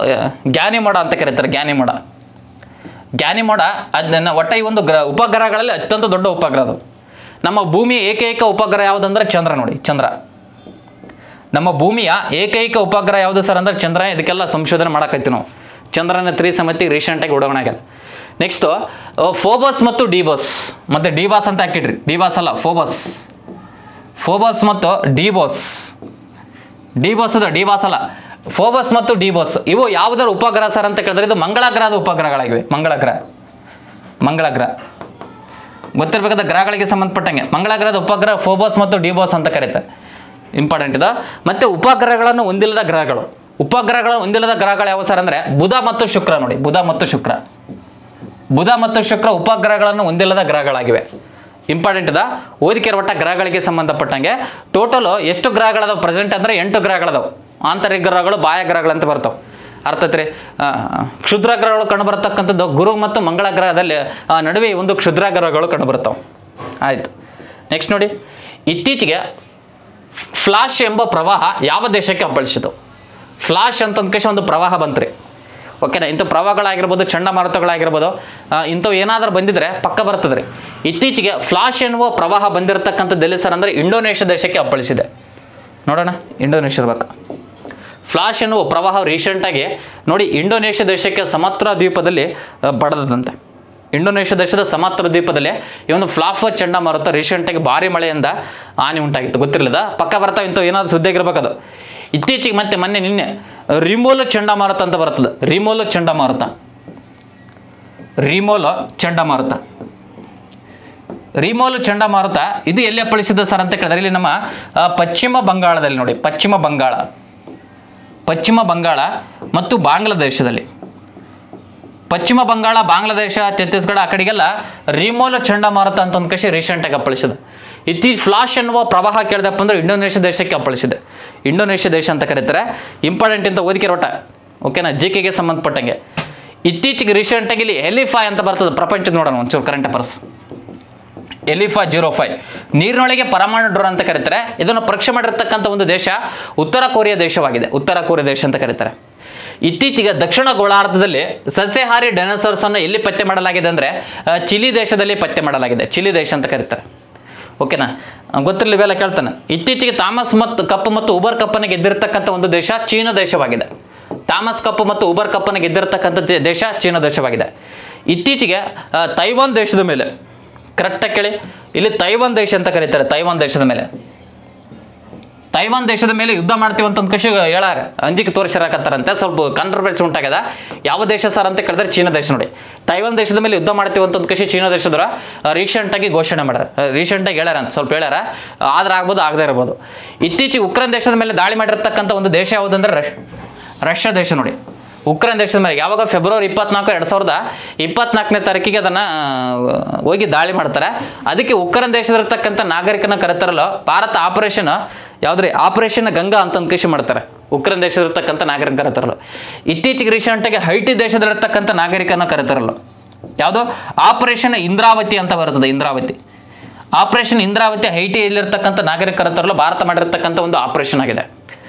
ಗ್ಯಾನಿಮೋಡ ಅಂತ ಕರೀತಾರೆ. ಗ್ಯಾನಿಮೋಡ ಅದನ್ನ ಒಟ್ಟ ಈ ಒಂದು ಉಪಗ್ರಹಗಳಲ್ಲಿ ಅತ್ಯಂತ ದೊಡ್ಡ ಉಪಗ್ರಹ ಅದು. ನಮ್ಮ ಭೂಮಿಯ ಏಕೈಕ ಉಪಗ್ರಹ ಯಾವುದಂದ್ರೆ ಚಂದ್ರ. ನೋಡಿ, ಚಂದ್ರ ನಮ್ಮ ಭೂಮಿಯ ಏಕೈಕ ಉಪಗ್ರಹ ಯಾವುದು ಸರ್ ಅಂದ್ರೆ ಚಂದ್ರ. ಇದಕ್ಕೆಲ್ಲ ಸಂಶೋಧನೆ ಮಾಡಕತ್ತೀವಿ ನಾವು. ಚಂದ್ರನ 3 ಸಮಿತಿ ರೀಸೆಂಟಾಗಿ ಉಡಾವಣೆ ಆಗ್ಯದ. ನೆಕ್ಸ್ಟ್ ಫೋಬಸ್ ಮತ್ತು ಡಿಬೋಸ್. ಮತ್ತೆ ಡಿಬಾಸ್ ಅಂತ ಹಾಕಿಡ್ರಿ, ಡಿಬಾಸ್ ಅಲ್ಲ, ಫೋಬಸ್ ಮತ್ತು ಡಿಬೋಸ್ ಅದ, ಡಿಬಾಸ್ ಅಲ್ಲ. ಫೋಬಸ್ ಮತ್ತು ಡಿಬೋಸ್ ಇವು ಯಾವುದರ ಉಪಗ್ರಹ ಸರ್ ಅಂತ ಕೇಳಿದ್ರೆ ಇದು ಮಂಗಳ ಗ್ರಹದ ಉಪಗ್ರಹಗಳಾಗಿವೆ. ಮಂಗಳ ಗ್ರಹ ಗೊತ್ತಿರಬೇಕಾದ ಗ್ರಹಗಳಿಗೆ ಸಂಬಂಧಪಟ್ಟಂಗೆ ಮಂಗಳ ಗ್ರಹದ ಉಪಗ್ರಹ ಫೋಬಸ್ ಮತ್ತು ಡಿಬೋಸ್ ಅಂತ ಕರೀತಾರೆ. ಇಂಪಾರ್ಟೆಂಟ್ ಇದೆ. ಮತ್ತೆ ಉಪಗ್ರಹಗಳನ್ನು ಹೊಂದಿಲ್ಲದ ಗ್ರಹಗಳು. ಯಾವ ಸರ್ ಅಂದ್ರೆ ಬುಧ ಮತ್ತು ಶುಕ್ರ. ನೋಡಿ, ಬುಧ ಮತ್ತು ಶುಕ್ರ ಉಪಗ್ರಹಗಳನ್ನು ಹೊಂದಿಲ್ಲದ ಗ್ರಹಗಳಾಗಿವೆ. ಇಂಪಾರ್ಟೆಂಟ್ ಇದೆ. ಓದಿಕೆ ಒಟ್ಟ ಗ್ರಹಗಳಿಗೆ ಸಂಬಂಧಪಟ್ಟಂಗೆ ಟೋಟಲ್ ಎಷ್ಟು ಗ್ರಹಗಳದಾವ ಪ್ರೆಸೆಂಟ್ ಅಂದ್ರೆ 8 ಗ್ರಹಗಳದಾವ. ಆಂತರಿಕ ಗ್ರಹಗಳು, ಬಾಹ್ಯ ಗ್ರಹಗಳಂತ ಬರ್ತಾವೆ. ಅರ್ಥತ್ರಿ. ಕ್ಷುದ್ರ ಗ್ರಹಗಳು ಕಂಡು ಬರತಕ್ಕಂಥದ್ದು ಗುರು ಮತ್ತು ಮಂಗಳ ಗ್ರಹದಲ್ಲಿ ನಡುವೆ ಒಂದು ಕ್ಷುದ್ರ ಗ್ರಹಗಳು ಕಂಡು ಬರ್ತಾವೆ. ಆಯ್ತು, ನೆಕ್ಸ್ಟ್ ನೋಡಿ. ಇತ್ತೀಚೆಗೆ ಫ್ಲಾಶ್ ಎಂಬ ಪ್ರವಾಹ ಯಾವ ದೇಶಕ್ಕೆ ಅಪ್ಪಳಿಸಿತು? ಫ್ಲಾಶ್ ಅಂತ ಒಂದು ಪ್ರವಾಹ ಬಂತ್ರಿ. ಓಕೆನಾ. ಇಂಥ ಪ್ರವಾಹಗಳಾಗಿರ್ಬೋದು, ಚಂಡಮಾರುತಗಳಾಗಿರ್ಬೋದು, ಇಂಥವು ಏನಾದರೂ ಬಂದಿದ್ರೆ ಪಕ್ಕ ಬರ್ತದೆ ರೀ. ಇತ್ತೀಚೆಗೆ ಫ್ಲಾಶ್ ಎನ್ನುವ ಪ್ರವಾಹ ಬಂದಿರತಕ್ಕಂಥದ್ದು ಎಲ್ಲಿ ಸರ್ ಅಂದರೆ ಇಂಡೋನೇಷ್ಯಾ ದೇಶಕ್ಕೆ ಅಪ್ಪಳಿಸಿದೆ. ನೋಡೋಣ, ಇಂಡೋನೇಷ್ಯಾ ಇರ್ಬೇಕು. ಫ್ಲಾಶ್ ಎನ್ನುವ ಪ್ರವಾಹ ರೀಸೆಂಟಾಗಿ ನೋಡಿ ಇಂಡೋನೇಷ್ಯಾ ದೇಶಕ್ಕೆ ಸಮತ್ರ ದ್ವೀಪದಲ್ಲಿ ಬಡದಂತೆ. ಇಂಡೋನೇಷ್ಯಾ ದೇಶದ ಸಮತ್ರ ದ್ವೀಪದಲ್ಲಿ ಈ ಒಂದು ಫ್ಲಾಫರ್ ಚಂಡಮಾರುತ ರೀಸೆಂಟಾಗಿ ಭಾರಿ ಮಳೆಯಿಂದ ಹಾನಿ ಉಂಟಾಗಿತ್ತು. ಗೊತ್ತಿರಲಿಲ್ಲ, ಪಕ್ಕ ಬರ್ತಾವೆ ಇಂಥವು ಏನಾದರೂ ಸುದ್ದಿಯಾಗಿರ್ಬೇಕು ಅದು. ಇತ್ತೀಚೆಗೆ ಮತ್ತೆ ನಿನ್ನೆ ರಿಮೋಲೋ ಚಂಡಮಾರುತ ಅಂತ ಬರ್ತದೆ. ರಿಮೋಲೋ ಚಂಡಮಾರುತ ಇದು ಎಲ್ಲಿ ಅಪ್ಪಳಿಸಿದೆ ಸರ್ ಅಂತ ಕೇಳಿದ್ರೆ ಇಲ್ಲಿ ನಮ್ಮ ಪಶ್ಚಿಮ ಬಂಗಾಳದಲ್ಲಿ ನೋಡಿ, ಪಶ್ಚಿಮ ಬಂಗಾಳ ಮತ್ತು ಬಾಂಗ್ಲಾದೇಶದಲ್ಲಿ, ಪಶ್ಚಿಮ ಬಂಗಾಳ, ಬಾಂಗ್ಲಾದೇಶ, ಛತ್ತೀಸ್ಗಢ ಆ ಕಡೆಗೆಲ್ಲ ರಿಮೋಲೋ ಚಂಡಮಾರುತ ಅಂತ ಒಂದು ಕಷಿ ರೀಸೆಂಟಾಗಿ ಅಪ್ಪಳಿಸಿದೆ. ಫ್ಲಾಶ್ ಎನ್ನುವ ಪ್ರವಾಹ ಕೇಳಿದಪ್ಪ ಅಂದ್ರೆ ಇಂಡೋನೇಷ್ಯಾ ದೇಶಕ್ಕೆ ಅಪ್ಪಳಿಸಿದೆ. ಇಂಡೋನೇಷ್ಯಾ ದೇಶ ಅಂತ ಕರೀತಾರೆ. ಇಂಪಾರ್ಟೆಂಟ್ ಅಂತ ಓದಿಕೆ ರೋಟ, ಓಕೆನಾ, ಜಿಕೆಗೆ ಸಂಬಂಧಪಟ್ಟಂಗೆ. ಇತ್ತೀಚೆಗೆ ರೀಸೆಂಟಾಗಿ ಇಲ್ಲಿ ಎಲಿಫಾ ಅಂತ ಬರ್ತದೆ. ಪ್ರಪಂಚದ ನೋಡೋಣ ಒಂಚೂರು ಕರೆಂಟ್ ಅಫೇರ್ಸ್. ಎಲಿಫಾ 05 ನೀರಿನೊಳಗೆ ಪರಮಾಣು ಡ್ರೋನ್ ಅಂತ ಕರೀತಾರೆ. ಇದನ್ನು ಪರೀಕ್ಷೆ ಮಾಡಿರ್ತಕ್ಕಂಥ ಒಂದು ದೇಶ ಉತ್ತರ ಕೊರಿಯಾ ದೇಶವಾಗಿದೆ. ಉತ್ತರ ಕೊರಿಯಾ ದೇಶ ಅಂತ ಕರೀತಾರೆ. ಇತ್ತೀಚೆಗೆ ದಕ್ಷಿಣ ಗೋಳಾರ್ಧದಲ್ಲಿ ಸಸ್ಯಾಹಾರಿ ಡೈನೋಸಾರ್ಸ್ ಅನ್ನು ಎಲ್ಲಿ ಪತ್ತೆ ಮಾಡಲಾಗಿದೆ ಅಂದರೆ ಚಿಲಿ ದೇಶದಲ್ಲಿ ಪತ್ತೆ ಮಾಡಲಾಗಿದೆ. ಚಿಲಿ ದೇಶ ಅಂತ ಕರೀತಾರೆ. ಓಕೆನಾ, ಗೊತ್ತಿರಲಿ ಇವೆಲ್ಲ ಕೇಳ್ತಾನೆ. ಇತ್ತೀಚೆಗೆ ಥಾಮಸ್ ಕಪ್ ಮತ್ತು ಉಬರ್ ಕಪ್ಪನ್ನು ಗೆದ್ದಿರತಕ್ಕಂಥ ಒಂದು ದೇಶ ಚೀನಾ ದೇಶವಾಗಿದೆ. ಥಾಮಸ್ ಕಪ್ ಮತ್ತು ಉಬರ್ ಕಪ್ಪನ್ನು ಗೆದ್ದಿರತಕ್ಕಂಥ ದೇಶ ಚೀನಾ ದೇಶವಾಗಿದೆ. ಇತ್ತೀಚೆಗೆ ತೈವಾನ್ ದೇಶದ ಮೇಲೆ, ಕರೆಕ್ಟಾಗಿ ಕೇಳಿ, ಇಲ್ಲಿ ತೈವಾನ್ ದೇಶ ಅಂತ ಕರೀತಾರೆ. ತೈವಾನ್ ದೇಶದ ಮೇಲೆ ಯುದ್ಧ ಮಾಡ್ತೀವಿ ಅಂತ ಒಂದು ಕಷಿ ಹೇಳಾರ, ಅಂಜಿಕೆ ತೋರಿಸಿರಾಕತ್ತಾರಂತೆ. ಸ್ವಲ್ಪ ಕಾಂಟ್ರವರ್ಸಿ ಉಂಟಾಗ್ಯದ. ಯಾವ ದೇಶ ಸರ್ ಅಂತ ಕೇಳಿದ್ರೆ ಚೀನಾ ದೇಶ. ನೋಡಿ, ತೈವಾನ್ ದೇಶದ ಮೇಲೆ ಯುದ್ಧ ಮಾಡ್ತೀವಿ ಅಂತ ಒಂದು ಕಷಿ ಚೀನಾ ದೇಶದವರು ರೀಸೆಂಟಾಗಿ ಘೋಷಣೆ ಮಾಡ್ಯಾರ. ರೀಸೆಂಟಾಗಿ ಹೇಳ್ಯಾರ ಅಂತ ಸ್ವಲ್ಪ ಹೇಳ್ಯಾರ, ಆದ್ರೆ ಆಗ್ಬೋದು, ಆಗದೇ ಇರ್ಬೋದು. ಇತ್ತೀಚೆಗೆ ಉಕ್ರೇನ್ ದೇಶದ ಮೇಲೆ ದಾಳಿ ಮಾಡಿರ್ತಕ್ಕಂಥ ಒಂದು ದೇಶ ಯಾವುದಂದ್ರೆ ರಷ್ಯಾ ದೇಶ. ನೋಡಿ, ಉಕ್ರೇನ್ ದೇಶದ ಮೇಲೆ ಯಾವಾಗ ಫೆಬ್ರವರಿ 24, 2024ನೇ ತಾರೀಕಿಗೆ ಅದನ್ನು ಹೋಗಿ ದಾಳಿ ಮಾಡ್ತಾರೆ. ಅದಕ್ಕೆ ಉಕ್ರೇನ್ ದೇಶದಲ್ಲಿರ್ತಕ್ಕಂಥ ನಾಗರಿಕನ ಕರೆತರಲು ಭಾರತ ಆಪರೇಷನ್ ಯಾವುದ್ರಿ, ಆಪರೇಷನ್ ಗಂಗಾ ಅಂತ ಒಂದು ಕೃಷಿ ಮಾಡ್ತಾರೆ. ಉಕ್ರೇನ್ ದೇಶದಲ್ಲಿರ್ತಕ್ಕಂಥ ನಾಗರಿಕನ ಕರೆತರಲು. ಇತ್ತೀಚೆಗೆ ರೀಸೆಂಟಾಗಿ ಹೈಟಿ ದೇಶದಲ್ಲಿರ್ತಕ್ಕಂಥ ನಾಗರಿಕನ ಕರೆತರಲು ಯಾವುದು, ಆಪರೇಷನ್ ಇಂದ್ರಾವತಿ ಅಂತ ಬರ್ತದೆ. ಆಪರೇಷನ್ ಇಂದ್ರಾವತಿ ಹೈಟಿಯಲ್ಲಿರ್ತಕ್ಕಂಥ ನಾಗರಿಕ ಕರೆತರಲು ಭಾರತ ಮಾಡಿರ್ತಕ್ಕಂಥ ಒಂದು ಆಪರೇಷನ್ ಆಗಿದೆ.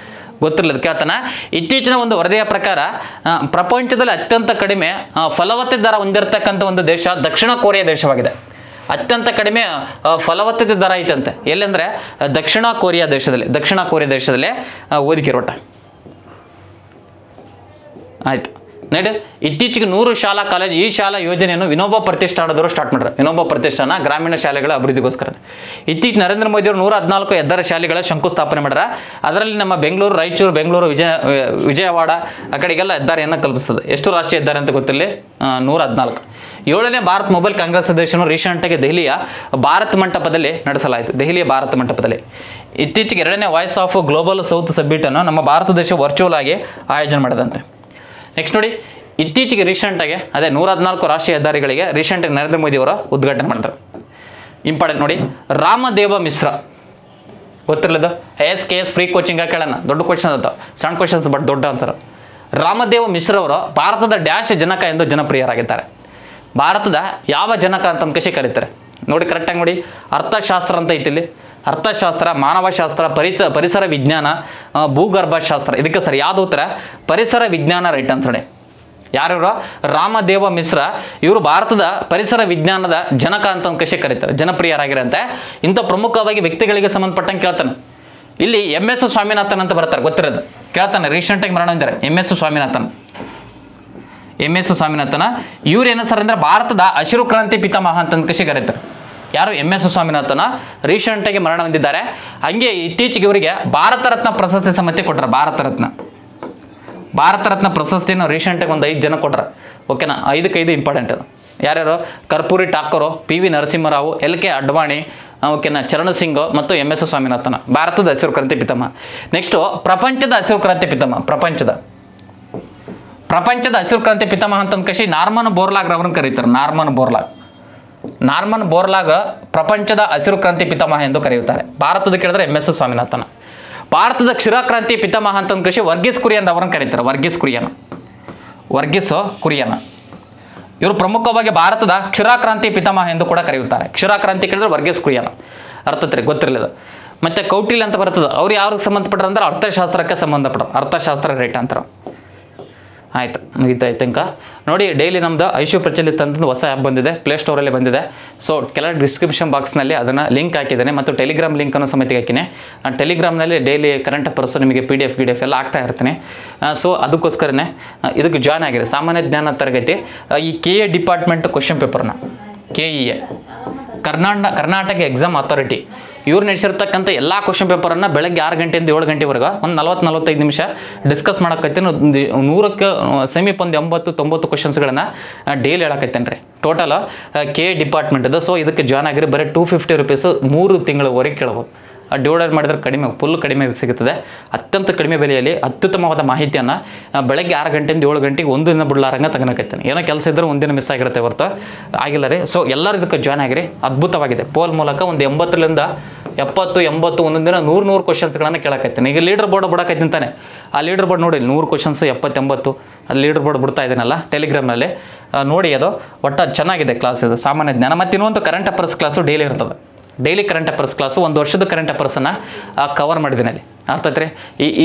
ಗೊತ್ತಿರಲಿಲ್ಲ ಕೇಳ್ತಾನ. ಇತ್ತೀಚಿನ ಒಂದು ವರದಿಯ ಪ್ರಕಾರ ಪ್ರಪಂಚದಲ್ಲಿ ಅತ್ಯಂತ ಕಡಿಮೆ ಫಲವತ್ತತೆ ದರ ಹೊಂದಿರತಕ್ಕಂಥ ಒಂದು ದೇಶ ದಕ್ಷಿಣ ಕೊರಿಯಾ ದೇಶವಾಗಿದೆ. ಅತ್ಯಂತ ಕಡಿಮೆ ಫಲವತ್ತತೆ ದರ ಐತಂತೆ. ಎಲ್ಲೆಂದರೆ ದಕ್ಷಿಣ ಕೊರಿಯಾ ದೇಶದಲ್ಲಿ ಓದಿಕೆ ರೋಟ ಆಯ್ತು. ನೋಡಿ, ಇತ್ತೀಚೆಗೆ 100 ಶಾಲಾ ಕಾಲೇಜು ಈ ಶಾಲಾ ಯೋಜನೆಯನ್ನು ವಿನೋಬಾ ಪ್ರತಿಷ್ಠಾನದವರು ಸ್ಟಾರ್ಟ್ ಮಾಡ್ತಾರೆ. ವಿನೋಬಾ ಪ್ರತಿಷ್ಠಾನ ಗ್ರಾಮೀಣ ಶಾಲೆಗಳ ಅಭಿವೃದ್ಧಿಗೋಸ್ಕರ. ಇತ್ತೀಚೆಗೆ ನರೇಂದ್ರ ಮೋದಿ ಅವರು 114 ಹೆದ್ದಾರಿ ಶಾಲೆಗಳ ಶಂಕುಸ್ಥಾಪನೆ ಮಾಡ್ಯಾರ. ಅದರಲ್ಲಿ ನಮ್ಮ ಬೆಂಗಳೂರು, ರಾಯಚೂರು, ಬೆಂಗಳೂರು, ವಿಜಯವಾಡ ಆ ಕಡೆಗೆಲ್ಲ ಹೆದ್ದಾರಿಯನ್ನು ಕಲ್ಪಿಸ್ತದೆ. ಎಷ್ಟು ರಾಷ್ಟ್ರೀಯ ಹೆದ್ದಾರಿ ಅಂತ ಗೊತ್ತಿರಲಿ, 114. 7ನೇ ಭಾರತ್ ಮೊಬೈಲ್ ಕಾಂಗ್ರೆಸ್ ಅಧಿವೇಶನ ರೀಸೆಂಟಾಗಿ ದೆಹಲಿಯ ಭಾರತ್ ಮಂಟಪದಲ್ಲಿ ನಡೆಸಲಾಯಿತು. ಇತ್ತೀಚೆಗೆ 2ನೇ voice of global south submit ಅನ್ನು ನಮ್ಮ ಭಾರತ ದೇಶ ವರ್ಚುವಲ್ ಆಗಿ ಆಯೋಜನೆ ಮಾಡಿದಂತೆ. ನೆಕ್ಸ್ಟ್ ನೋಡಿ, ಇತ್ತೀಚೆಗೆ ರೀಸೆಂಟಾಗಿ ಅದೇ 114 ರಾಷ್ಟ್ರೀಯ ಹೆದ್ದಾರಿಗಳಿಗೆ ರೀಸೆಂಟಾಗಿ ನರೇಂದ್ರ ಮೋದಿ ಅವರು ಉದ್ಘಾಟನೆ ಮಾಡ್ತಾರೆ. ಇಂಪಾರ್ಟೆಂಟ್ ನೋಡಿ, ರಾಮದೇವ ಮಿಶ್ರಾ ಗೊತ್ತಿರಲಿದ್ದು ASKS ಫ್ರೀ ಕೋಚಿಂಗ್ ಕೇಳೋಣ. ದೊಡ್ಡ ಕ್ವಶನ್ ಅದ, ಸಣ್ಣ ಕ್ವಶನ್ಸ್ ಬಟ್ ದೊಡ್ಡ ಆನ್ಸರ್. ರಾಮದೇವ ಮಿಶ್ರಾ ಅವರು ಭಾರತದ ಡ್ಯಾಶ್ ಜನಕ ಎಂದು ಜನಪ್ರಿಯರಾಗಿದ್ದಾರೆ. ಭಾರತದ ಯಾವ ಜನಕ ಅಂತ ಒಂದು ಕಷಿ ಕರೀತಾರೆ ನೋಡಿ, ಕರೆಕ್ಟಾಗಿ ನೋಡಿ. ಅರ್ಥಶಾಸ್ತ್ರ ಅಂತ ಐತಿ ಇಲ್ಲಿ. ಅರ್ಥಶಾಸ್ತ್ರ, ಮಾನವಶಾಸ್ತ್ರ, ಪರಿಸರ ವಿಜ್ಞಾನ, ಭೂಗರ್ಭಶಾಸ್ತ್ರ. ಇದಕ್ಕೆ ಸರಿ ಯಾವುದು ಉತ್ತರ? ಪರಿಸರ ವಿಜ್ಞಾನ ರೈಟ್ ಆನ್ಸರ್. ಯಾರು? ರಾಮದೇವ ಮಿಶ್ರಾ. ಇವರು ಭಾರತದ ಪರಿಸರ ವಿಜ್ಞಾನದ ಜನಕ ಅಂತ ಒಂದು ಕಷಿ ಕರೀತಾರೆ, ಜನಪ್ರಿಯರಾಗಿರಂತೆ. ಇಂಥ ಪ್ರಮುಖವಾಗಿ ವ್ಯಕ್ತಿಗಳಿಗೆ ಸಂಬಂಧಪಟ್ಟಂಗೆ ಕೇಳ್ತಾನೆ. ಇಲ್ಲಿ MS ಸ್ವಾಮಿನಾಥನ್ ಅಂತ ಬರ್ತಾರೆ, ಗೊತ್ತಿರೋದು ಕೇಳ್ತಾನೆ. ರೀಸೆಂಟಾಗಿ ಮರಣ ಹೊಂದಿದ್ದಾರೆ MS ಸ್ವಾಮಿನಾಥನ್. ಇವ್ರು ಏನು ಸರ್ ಅಂದರೆ ಭಾರತದ ಹಸಿರು ಕ್ರಾಂತಿ ಪಿತಾಮಹ ಅಂತ ಕಷಿ ಕರೀತಾರೆ. ಯಾರು? MS ಸ್ವಾಮಿನಾಥನ್ ರೀಸೆಂಟಾಗಿ ಮರಣ ಹೊಂದಿದ್ದಾರೆ. ಹಂಗೆ ಇತ್ತೀಚೆಗೆ ಇವರಿಗೆ ಭಾರತ ರತ್ನ ಪ್ರಶಸ್ತಿ ಸಮಿತಿ ಕೊಟ್ಟರು. ಭಾರತ ರತ್ನ ಪ್ರಶಸ್ತಿಯನ್ನು ರೀಸೆಂಟಾಗಿ ಒಂದು 5 ಜನ ಕೊಟ್ಟರು. ಓಕೆನಾ, 5 ಇಂಪಾರ್ಟೆಂಟ್ ಅದು. ಯಾರ್ಯಾರು? ಕರ್ಪೂರಿ ಠಾಕೂರ್, PV ನರಸಿಂಹರಾವ್, LK ಅಡ್ವಾಣಿ, ಓಕೆನಾ, ಚರಣ್ ಸಿಂಗ್ ಮತ್ತು MS ಸ್ವಾಮಿನಾಥನ್. ಭಾರತದ ಹಸಿರು ಕ್ರಾಂತಿ ಪಿತಾಮಹ. ನೆಕ್ಸ್ಟು ಪ್ರಪಂಚದ ಹಸಿರು ಕ್ರಾಂತಿ ಪಿತಾಮಹ. ಪ್ರಪಂಚದ ಹಸಿರು ಕ್ರಾಂತಿ ಪಿತಾಮಹ ಅಂತ ಕಷಿ ನಾರ್ಮನ್ ಬೋರ್ಲಾಗ್ ರವರನ್ನು ಕರೀತಾರೆ. ನಾರ್ಮನ್ ಬೋರ್ಲಾಗ್ ಪ್ರಪಂಚದ ಹಸಿರು ಕ್ರಾಂತಿ ಪಿತಾಮಹ ಎಂದು ಕರೆಯುತ್ತಾರೆ. ಭಾರತದ ಕೇಳಿದ್ರೆ MS ಸ್ವಾಮಿನಾಥನ್. ಭಾರತದ ಕ್ಷೀರ ಕ್ರಾಂತಿ ಪಿತಾಮಹ ಅಂತ ಕಷಿ ವರ್ಗೀಸ್ ಕುರಿಯನ್ ಅವರನ್ನು ಕರೀತಾರೆ. ವರ್ಗೀಸ್ ಕುರಿಯನ್ ಇವರು ಪ್ರಮುಖವಾಗಿ ಭಾರತದ ಕ್ಷೀರ ಕ್ರಾಂತಿ ಪಿತಾಮಹ ಎಂದು ಕೂಡ ಕರೆಯುತ್ತಾರೆ. ಕ್ಷೀರ ಕ್ರಾಂತಿ ಕೇಳಿದ್ರೆ ವರ್ಗೀಸ್ ಕುರಿಯನ್. ಅರ್ಥತ್ರಿ ಗೊತ್ತಿರಲಿಲ್ಲ. ಮತ್ತೆ ಕೌಟಿಲ್ಯ ಅಂತ ಬರ್ತದೆ. ಅವ್ರು ಯಾವ್ದಕ್ಕೆ ಸಂಬಂಧಪಟ್ಟರು ಅಂದ್ರೆ ಅರ್ಥಶಾಸ್ತ್ರಕ್ಕೆ ಸಂಬಂಧಪಟ್ಟರು. ಅರ್ಥಶಾಸ್ತ್ರ ರೈಟ್ ಅಂತಾರೆ. ಆಯಿತು, ಮುಗಿತಾಯ್ತು ತನಕ ನೋಡಿ. ಡೈಲಿ ನಮ್ಮದು ಐಶು ಪ್ರಚಲಿತ ಅಂತಂದು ಹೊಸ ಆ್ಯಪ್ ಬಂದಿದೆ, ಪ್ಲೇಸ್ಟೋರಲ್ಲಿ ಬಂದಿದೆ. ಸೊ ಕೆಳಗೆ ಡಿಸ್ಕ್ರಿಪ್ಷನ್ ಬಾಕ್ಸ್ನಲ್ಲಿ ಅದನ್ನು ಲಿಂಕ್ ಹಾಕಿದ್ದೇನೆ ಮತ್ತು ಟೆಲಿಗ್ರಾಮ್ ಲಿಂಕನ್ನು ಸಮೇತ ಹಾಕಿನಿ. ಟೆಲಿಗ್ರಾಮ್ನಲ್ಲಿ ಡೈಲಿ ಕರೆಂಟ್ ಅಫೇರ್ಸು ನಿಮಗೆ PDF ಎಲ್ಲ ಆಗ್ತಾ ಇರ್ತೀನಿ. ಸೊ ಅದಕ್ಕೋಸ್ಕರನೇ ಇದಕ್ಕೆ ಜಾಯ್ನ್ ಆಗಿದೆ. ಸಾಮಾನ್ಯ ಜ್ಞಾನ ತರಗತಿ ಈ KA ಡಿಪಾರ್ಟ್ಮೆಂಟ್ ಕ್ವಶನ್ ಪೇಪರ್ನ KEA ಕರ್ನಾಟಕ ಎಕ್ಸಾಮ್ ಅಥಾರಿಟಿ ಇವ್ರು ನಡೆಸಿರ್ತಕ್ಕಂಥ ಎಲ್ಲ ಕ್ವಶನ್ ಪೇಪರನ್ನು ಬೆಳಗ್ಗೆ 6 ಗಂಟೆಯಿಂದ 7 ಗಂಟೆವರೆಗೆ ಒಂದು 40-45 ನಿಮಿಷ ಡಿಸ್ಕಸ್ ಮಾಡಕತ್ತೀನಿ. 100ಕ್ಕೆ ಸಮೀಪ ಒಂದು 80-90 ಕ್ವಶನ್ಸ್ಗಳನ್ನು ಡೈಲಿ ಹೇಳಕತ್ತೇನೆ ರೀ. ಟೋಟಲ್ KA ಡಿಪಾರ್ಟ್ಮೆಂಟ್ ಇದು. ಸೊ ಇದಕ್ಕೆ ಜಾಯ್ನ್ ಆಗಿರಿ. ಬರೀ 250 ರೂಪೀಸು 3 ತಿಂಗಳವರೆಗೆ ಕೇಳ್ಬೋದು. ಡಿವೈಡ್ ಮಾಡಿದ್ರೆ ಕಡಿಮೆ, ಫುಲ್ ಕಡಿಮೆ ಸಿಗುತ್ತದೆ. ಅತ್ಯಂತ ಕಡಿಮೆ ಬೆಲೆಯಲ್ಲಿ ಅತ್ಯುತ್ತಮವಾದ ಮಾಹಿತಿಯನ್ನು ಬೆಳಗ್ಗೆ 6 ಗಂಟೆಯಿಂದ 7 ಗಂಟೆಗೆ ಒಂದು ದಿನ ಬಿಡಲಾರಂಗೆ ತಗೊಳಕತ್ತೀನಿ. ಏನೋ ಕೆಲಸ ಇದ್ದರೆ ಒಂದಿನ ಮಿಸ್ ಆಗಿರುತ್ತೆ ಹೊರತು ಆಗಿಲ್ಲ ರೀ. ಸೊ ಎಲ್ಲರೂ ಇದಕ್ಕೆ ಜಾಯ್ನ್ ಆಗಿರಿ. ಅದ್ಭುತವಾಗಿದೆ. ಪೋಲ್ ಮೂಲಕ ಒಂದು 80ರಿಂದ 70-80 ಒಂದೊಂದು ದಿನ 100 ಕ್ವಶನ್ಸ್ಗಳನ್ನು ಕೇಳಕತ್ತೀನಿ. ಈಗ ಲೀಡರ್ ಬೋರ್ಡ್ ಬಿಡಕತ್ತೀನಿ ತಾನೆ, ಆ ಲೀಡರ್ ಬೋರ್ಡ್ ನೋಡಿ 100 ಕ್ವಶನ್ಸ್ 70-80 ಅಲ್ಲಿ ಲೀಡರ್ ಬೋರ್ಡ್ ಬಿಡ್ತಾ ಇದ್ದೀನಲ್ಲ ಟೆಲಿಗ್ರಾಮ್ನಲ್ಲಿ ನೋಡಿ. ಅದು ಒಟ್ಟು ಚೆನ್ನಾಗಿದೆ ಕ್ಲಾಸ್ ಇದು, ಸಾಮಾನ್ಯ ಜ್ಞಾನ. ಮತ್ತು ಇನ್ನೊಂದು ಕರೆಂಟ್ ಅಫೇರ್ಸ್ ಕ್ಲಾಸು ಡೈಲಿ ಇರ್ತದೆ. ಡೈಲಿ ಕರೆಂಟ್ ಅಫೇರ್ಸ್ ಕ್ಲಾಸು 1 ವರ್ಷದ ಕರೆಂಟ್ ಅಫೇರ್ಸನ್ನು ಕವರ್ ಮಾಡಿದ್ದೀನಿ ಅಲ್ಲಿ. ಅರ್ಥಾತ್ರಿ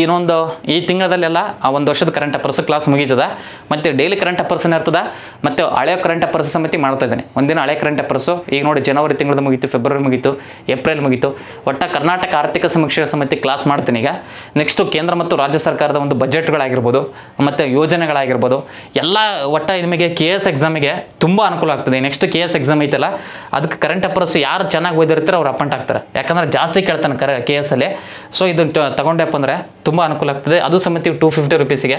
ಇನ್ನೊಂದು ಈ ತಿಂಗಳಲ್ಲೆಲ್ಲ ಆ 1 ವರ್ಷದ ಕರೆಂಟ್ ಅಫೇರ್ಸ್ ಕ್ಲಾಸ್ ಮುಗೀತದೆ. ಮತ್ತು ಡೈಲಿ ಕರೆಂಟ್ ಅಫೇರ್ಸ್ ಇರ್ತದೆ. ಮತ್ತು ಹಳೆ ಕರೆಂಟ್ ಅಫೇರ್ಸ್ ಸಮೇತ ಮಾಡ್ತಾ ಇದ್ದೀನಿ. ಒಂದಿನ ಹಳೆ ಕರೆಂಟ್ ಅಫೇರ್ಸು ಈಗ ನೋಡಿ ಜನವರಿ ತಿಂಗಳದ ಮುಗೀತು, ಫೆಬ್ರವರಿ ಮುಗೀತು, ಏಪ್ರಿಲ್ ಮುಗೀತು. ಒಟ್ಟು ಕರ್ನಾಟಕ ಆರ್ಥಿಕ ಸಮೀಕ್ಷೆ ಸಮೇತ ಕ್ಲಾಸ್ ಮಾಡ್ತೀನಿ ಈಗ. ನೆಕ್ಸ್ಟು ಕೇಂದ್ರ ಮತ್ತು ರಾಜ್ಯ ಸರ್ಕಾರದ ಒಂದು ಬಜೆಟ್ಗಳಾಗಿರ್ಬೋದು ಮತ್ತು ಯೋಜನೆಗಳಾಗಿರ್ಬೋದು ಎಲ್ಲ ಒಟ್ಟು ನಿಮಗೆ KS ಎಕ್ಸಾಮಿಗೆ ತುಂಬ ಅನುಕೂಲ ಆಗ್ತದೆ. ನೆಕ್ಸ್ಟ್ KS ಎಕ್ಸಾಮ್ ಐತಲ್ಲ ಅದಕ್ಕೆ ಕರೆಂಟ್ ಅಫೇರ್ಸ್ ಯಾರು ಚೆನ್ನಾಗಿ ಓದಿರ್ತಾರೆ ಅವ್ರು ಅಪಾಯಿಂಟ್ ಆಗ್ತಾರೆ. ಯಾಕಂದರೆ ಜಾಸ್ತಿ ಕೇಳ್ತಾನೆ KS ಅಲ್ಲಿ. ಸೊ ಇದನ್ನು ತಗೊಂಡಪ್ಪ ಅಂದರೆ ತುಂಬ ಅನುಕೂಲ ಆಗ್ತದೆ. ಅದು ಸಮೇತ 250 ರೂಪೀಸಿಗೆ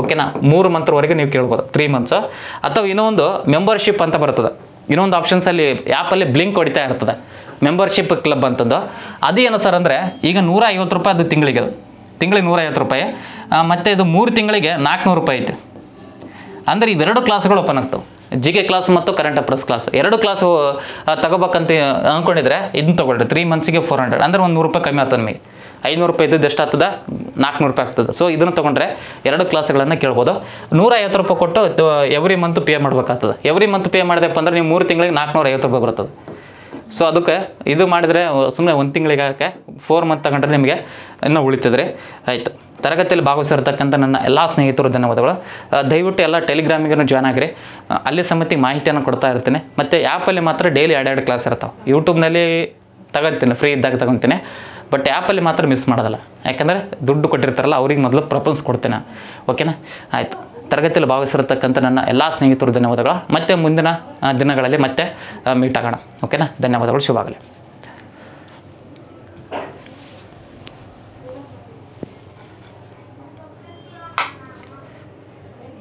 ಓಕೆನಾ. 3 ಮಂತ್ವರೆಗೆ ನೀವು ಕೇಳ್ಬೋದು, 3 ಮಂತ್ಸು. ಅಥವಾ ಇನ್ನೊಂದು ಮೆಂಬರ್ಶಿಪ್ ಅಂತ ಬರ್ತದೆ. ಇನ್ನೊಂದು ಆಪ್ಷನ್ಸಲ್ಲಿ ಆ್ಯಪಲ್ಲಿ ಬ್ಲಿಂಕ್ ಹೊಡಿತಾ ಇರ್ತದೆ ಮೆಂಬರ್ಶಿಪ್ ಕ್ಲಬ್ ಅಂತಂದು. ಅದೇನು ಸರ್ ಅಂದರೆ ಈಗ 150 ರೂಪಾಯಿ ಅದು ತಿಂಗಳಿಗೆ 150 ರೂಪಾಯಿ. ಮತ್ತು ಇದು 3 ತಿಂಗಳಿಗೆ 400 ರೂಪಾಯಿ ಐತೆ. ಅಂದರೆ ಇವೆರಡು ಕ್ಲಾಸ್ಗಳು ಓಪನ್ ಆಗ್ತವೆ. GK ಕ್ಲಾಸ್ ಮತ್ತು ಕರೆಂಟ್ ಅಫೇರ್ಸ್ ಕ್ಲಾಸ್ 2 ಕ್ಲಾಸು ತಗೋಬೇಕಂತ ಅಂದ್ಕೊಂಡಿದ್ರೆ ಇದನ್ನ ತೊಗೊಳ್ರಿ. 3 ಮಂತ್ಸಿಗೆ 400 ಅಂದರೆ ಒಂದು 100 ರೂಪಾಯಿ ಕಮ್ಮಿ ಆಗ್ತದೆ. ನಿಮಗೆ 500 ರೂಪಾಯಿ ಇದ್ದದ್ದು ಎಷ್ಟು ಆಗ್ತದೆ, 400 ರೂಪಾಯಿ ಆಗ್ತದೆ. ಸೊ ಇದನ್ನು ತೊಗೊಂಡ್ರೆ 2 ಕ್ಲಾಸ್ಗಳನ್ನು ಕೇಳ್ಬೋದು. 150 ರೂಪಾಯಿ ಕೊಟ್ಟು ಎವ್ರಿ ಮಂತ್ ಪೇ ಮಾಡ್ಬೇಕಾಗ್ತದೆ. ಎವ್ರಿ ಮಂತ್ ಪೇ ಮಾಡಿದೆಪ್ಪ ಅಂದರೆ ನೀವು 3 ತಿಂಗಳಿಗೆ 450 ರೂಪಾಯಿ ಬರ್ತದೆ. ಸೊ ಅದಕ್ಕೆ ಇದು ಮಾಡಿದರೆ ಸುಮ್ಮನೆ 1 ತಿಂಗಳಿಗೆ 4 ಮಂತ್ ತಗೊಂಡ್ರೆ ನಿಮಗೆ ಇನ್ನೂ ಉಳಿತದ್ರಿ. ಆಯಿತು, ತರಗತಿಯಲ್ಲಿ ಭಾಗವಹಿಸಿರ್ತಕ್ಕಂಥ ನನ್ನ ಎಲ್ಲ ಸ್ನೇಹಿತರು ಧನ್ಯವಾದಗಳು. ದಯವಿಟ್ಟು ಎಲ್ಲ ಟೆಲಿಗ್ರಾಮಿಗೂ ಜಾಯ್ನ್ ಆಗಿರಿ. ಅಲ್ಲಿ ಸಮೇತ ಮಾಹಿತಿಯನ್ನು ಕೊಡ್ತಾ ಇರ್ತೀನಿ. ಮತ್ತು ಆ್ಯಪಲ್ಲಿ ಮಾತ್ರ ಡೈಲಿ 2 ಕ್ಲಾಸ್ ಇರ್ತಾವೆ. ಯೂಟ್ಯೂಬ್ನಲ್ಲಿ ತಗೊತೀನಿ, ಫ್ರೀ ಇದ್ದಾಗ ತಗೊತೀನಿ. ಬಟ್ ಆ್ಯಪಲ್ಲಿ ಮಾತ್ರ ಮಿಸ್ ಮಾಡೋದಲ್ಲ. ಯಾಕಂದರೆ ದುಡ್ಡು ಕೊಟ್ಟಿರ್ತಾರಲ್ಲ ಅವ್ರಿಗೆ ಮೊದಲು ಪ್ರಿಫರೆನ್ಸ್ ಕೊಡ್ತೀನಿ. ಓಕೆನಾ. ಆಯಿತು, ತರಗತಿಯಲ್ಲಿ ಭಾಗವಹಿಸಿರ್ತಕ್ಕಂಥ ನನ್ನ ಎಲ್ಲ ಸ್ನೇಹಿತರು ಧನ್ಯವಾದಗಳು. ಮತ್ತೆ ಮುಂದಿನ ದಿನಗಳಲ್ಲಿ ಮತ್ತೆ ಮೀಟ್ ಆಗೋಣ. ಓಕೆನಾ. ಧನ್ಯವಾದಗಳು. ಶುಭ ಆಗಲಿ.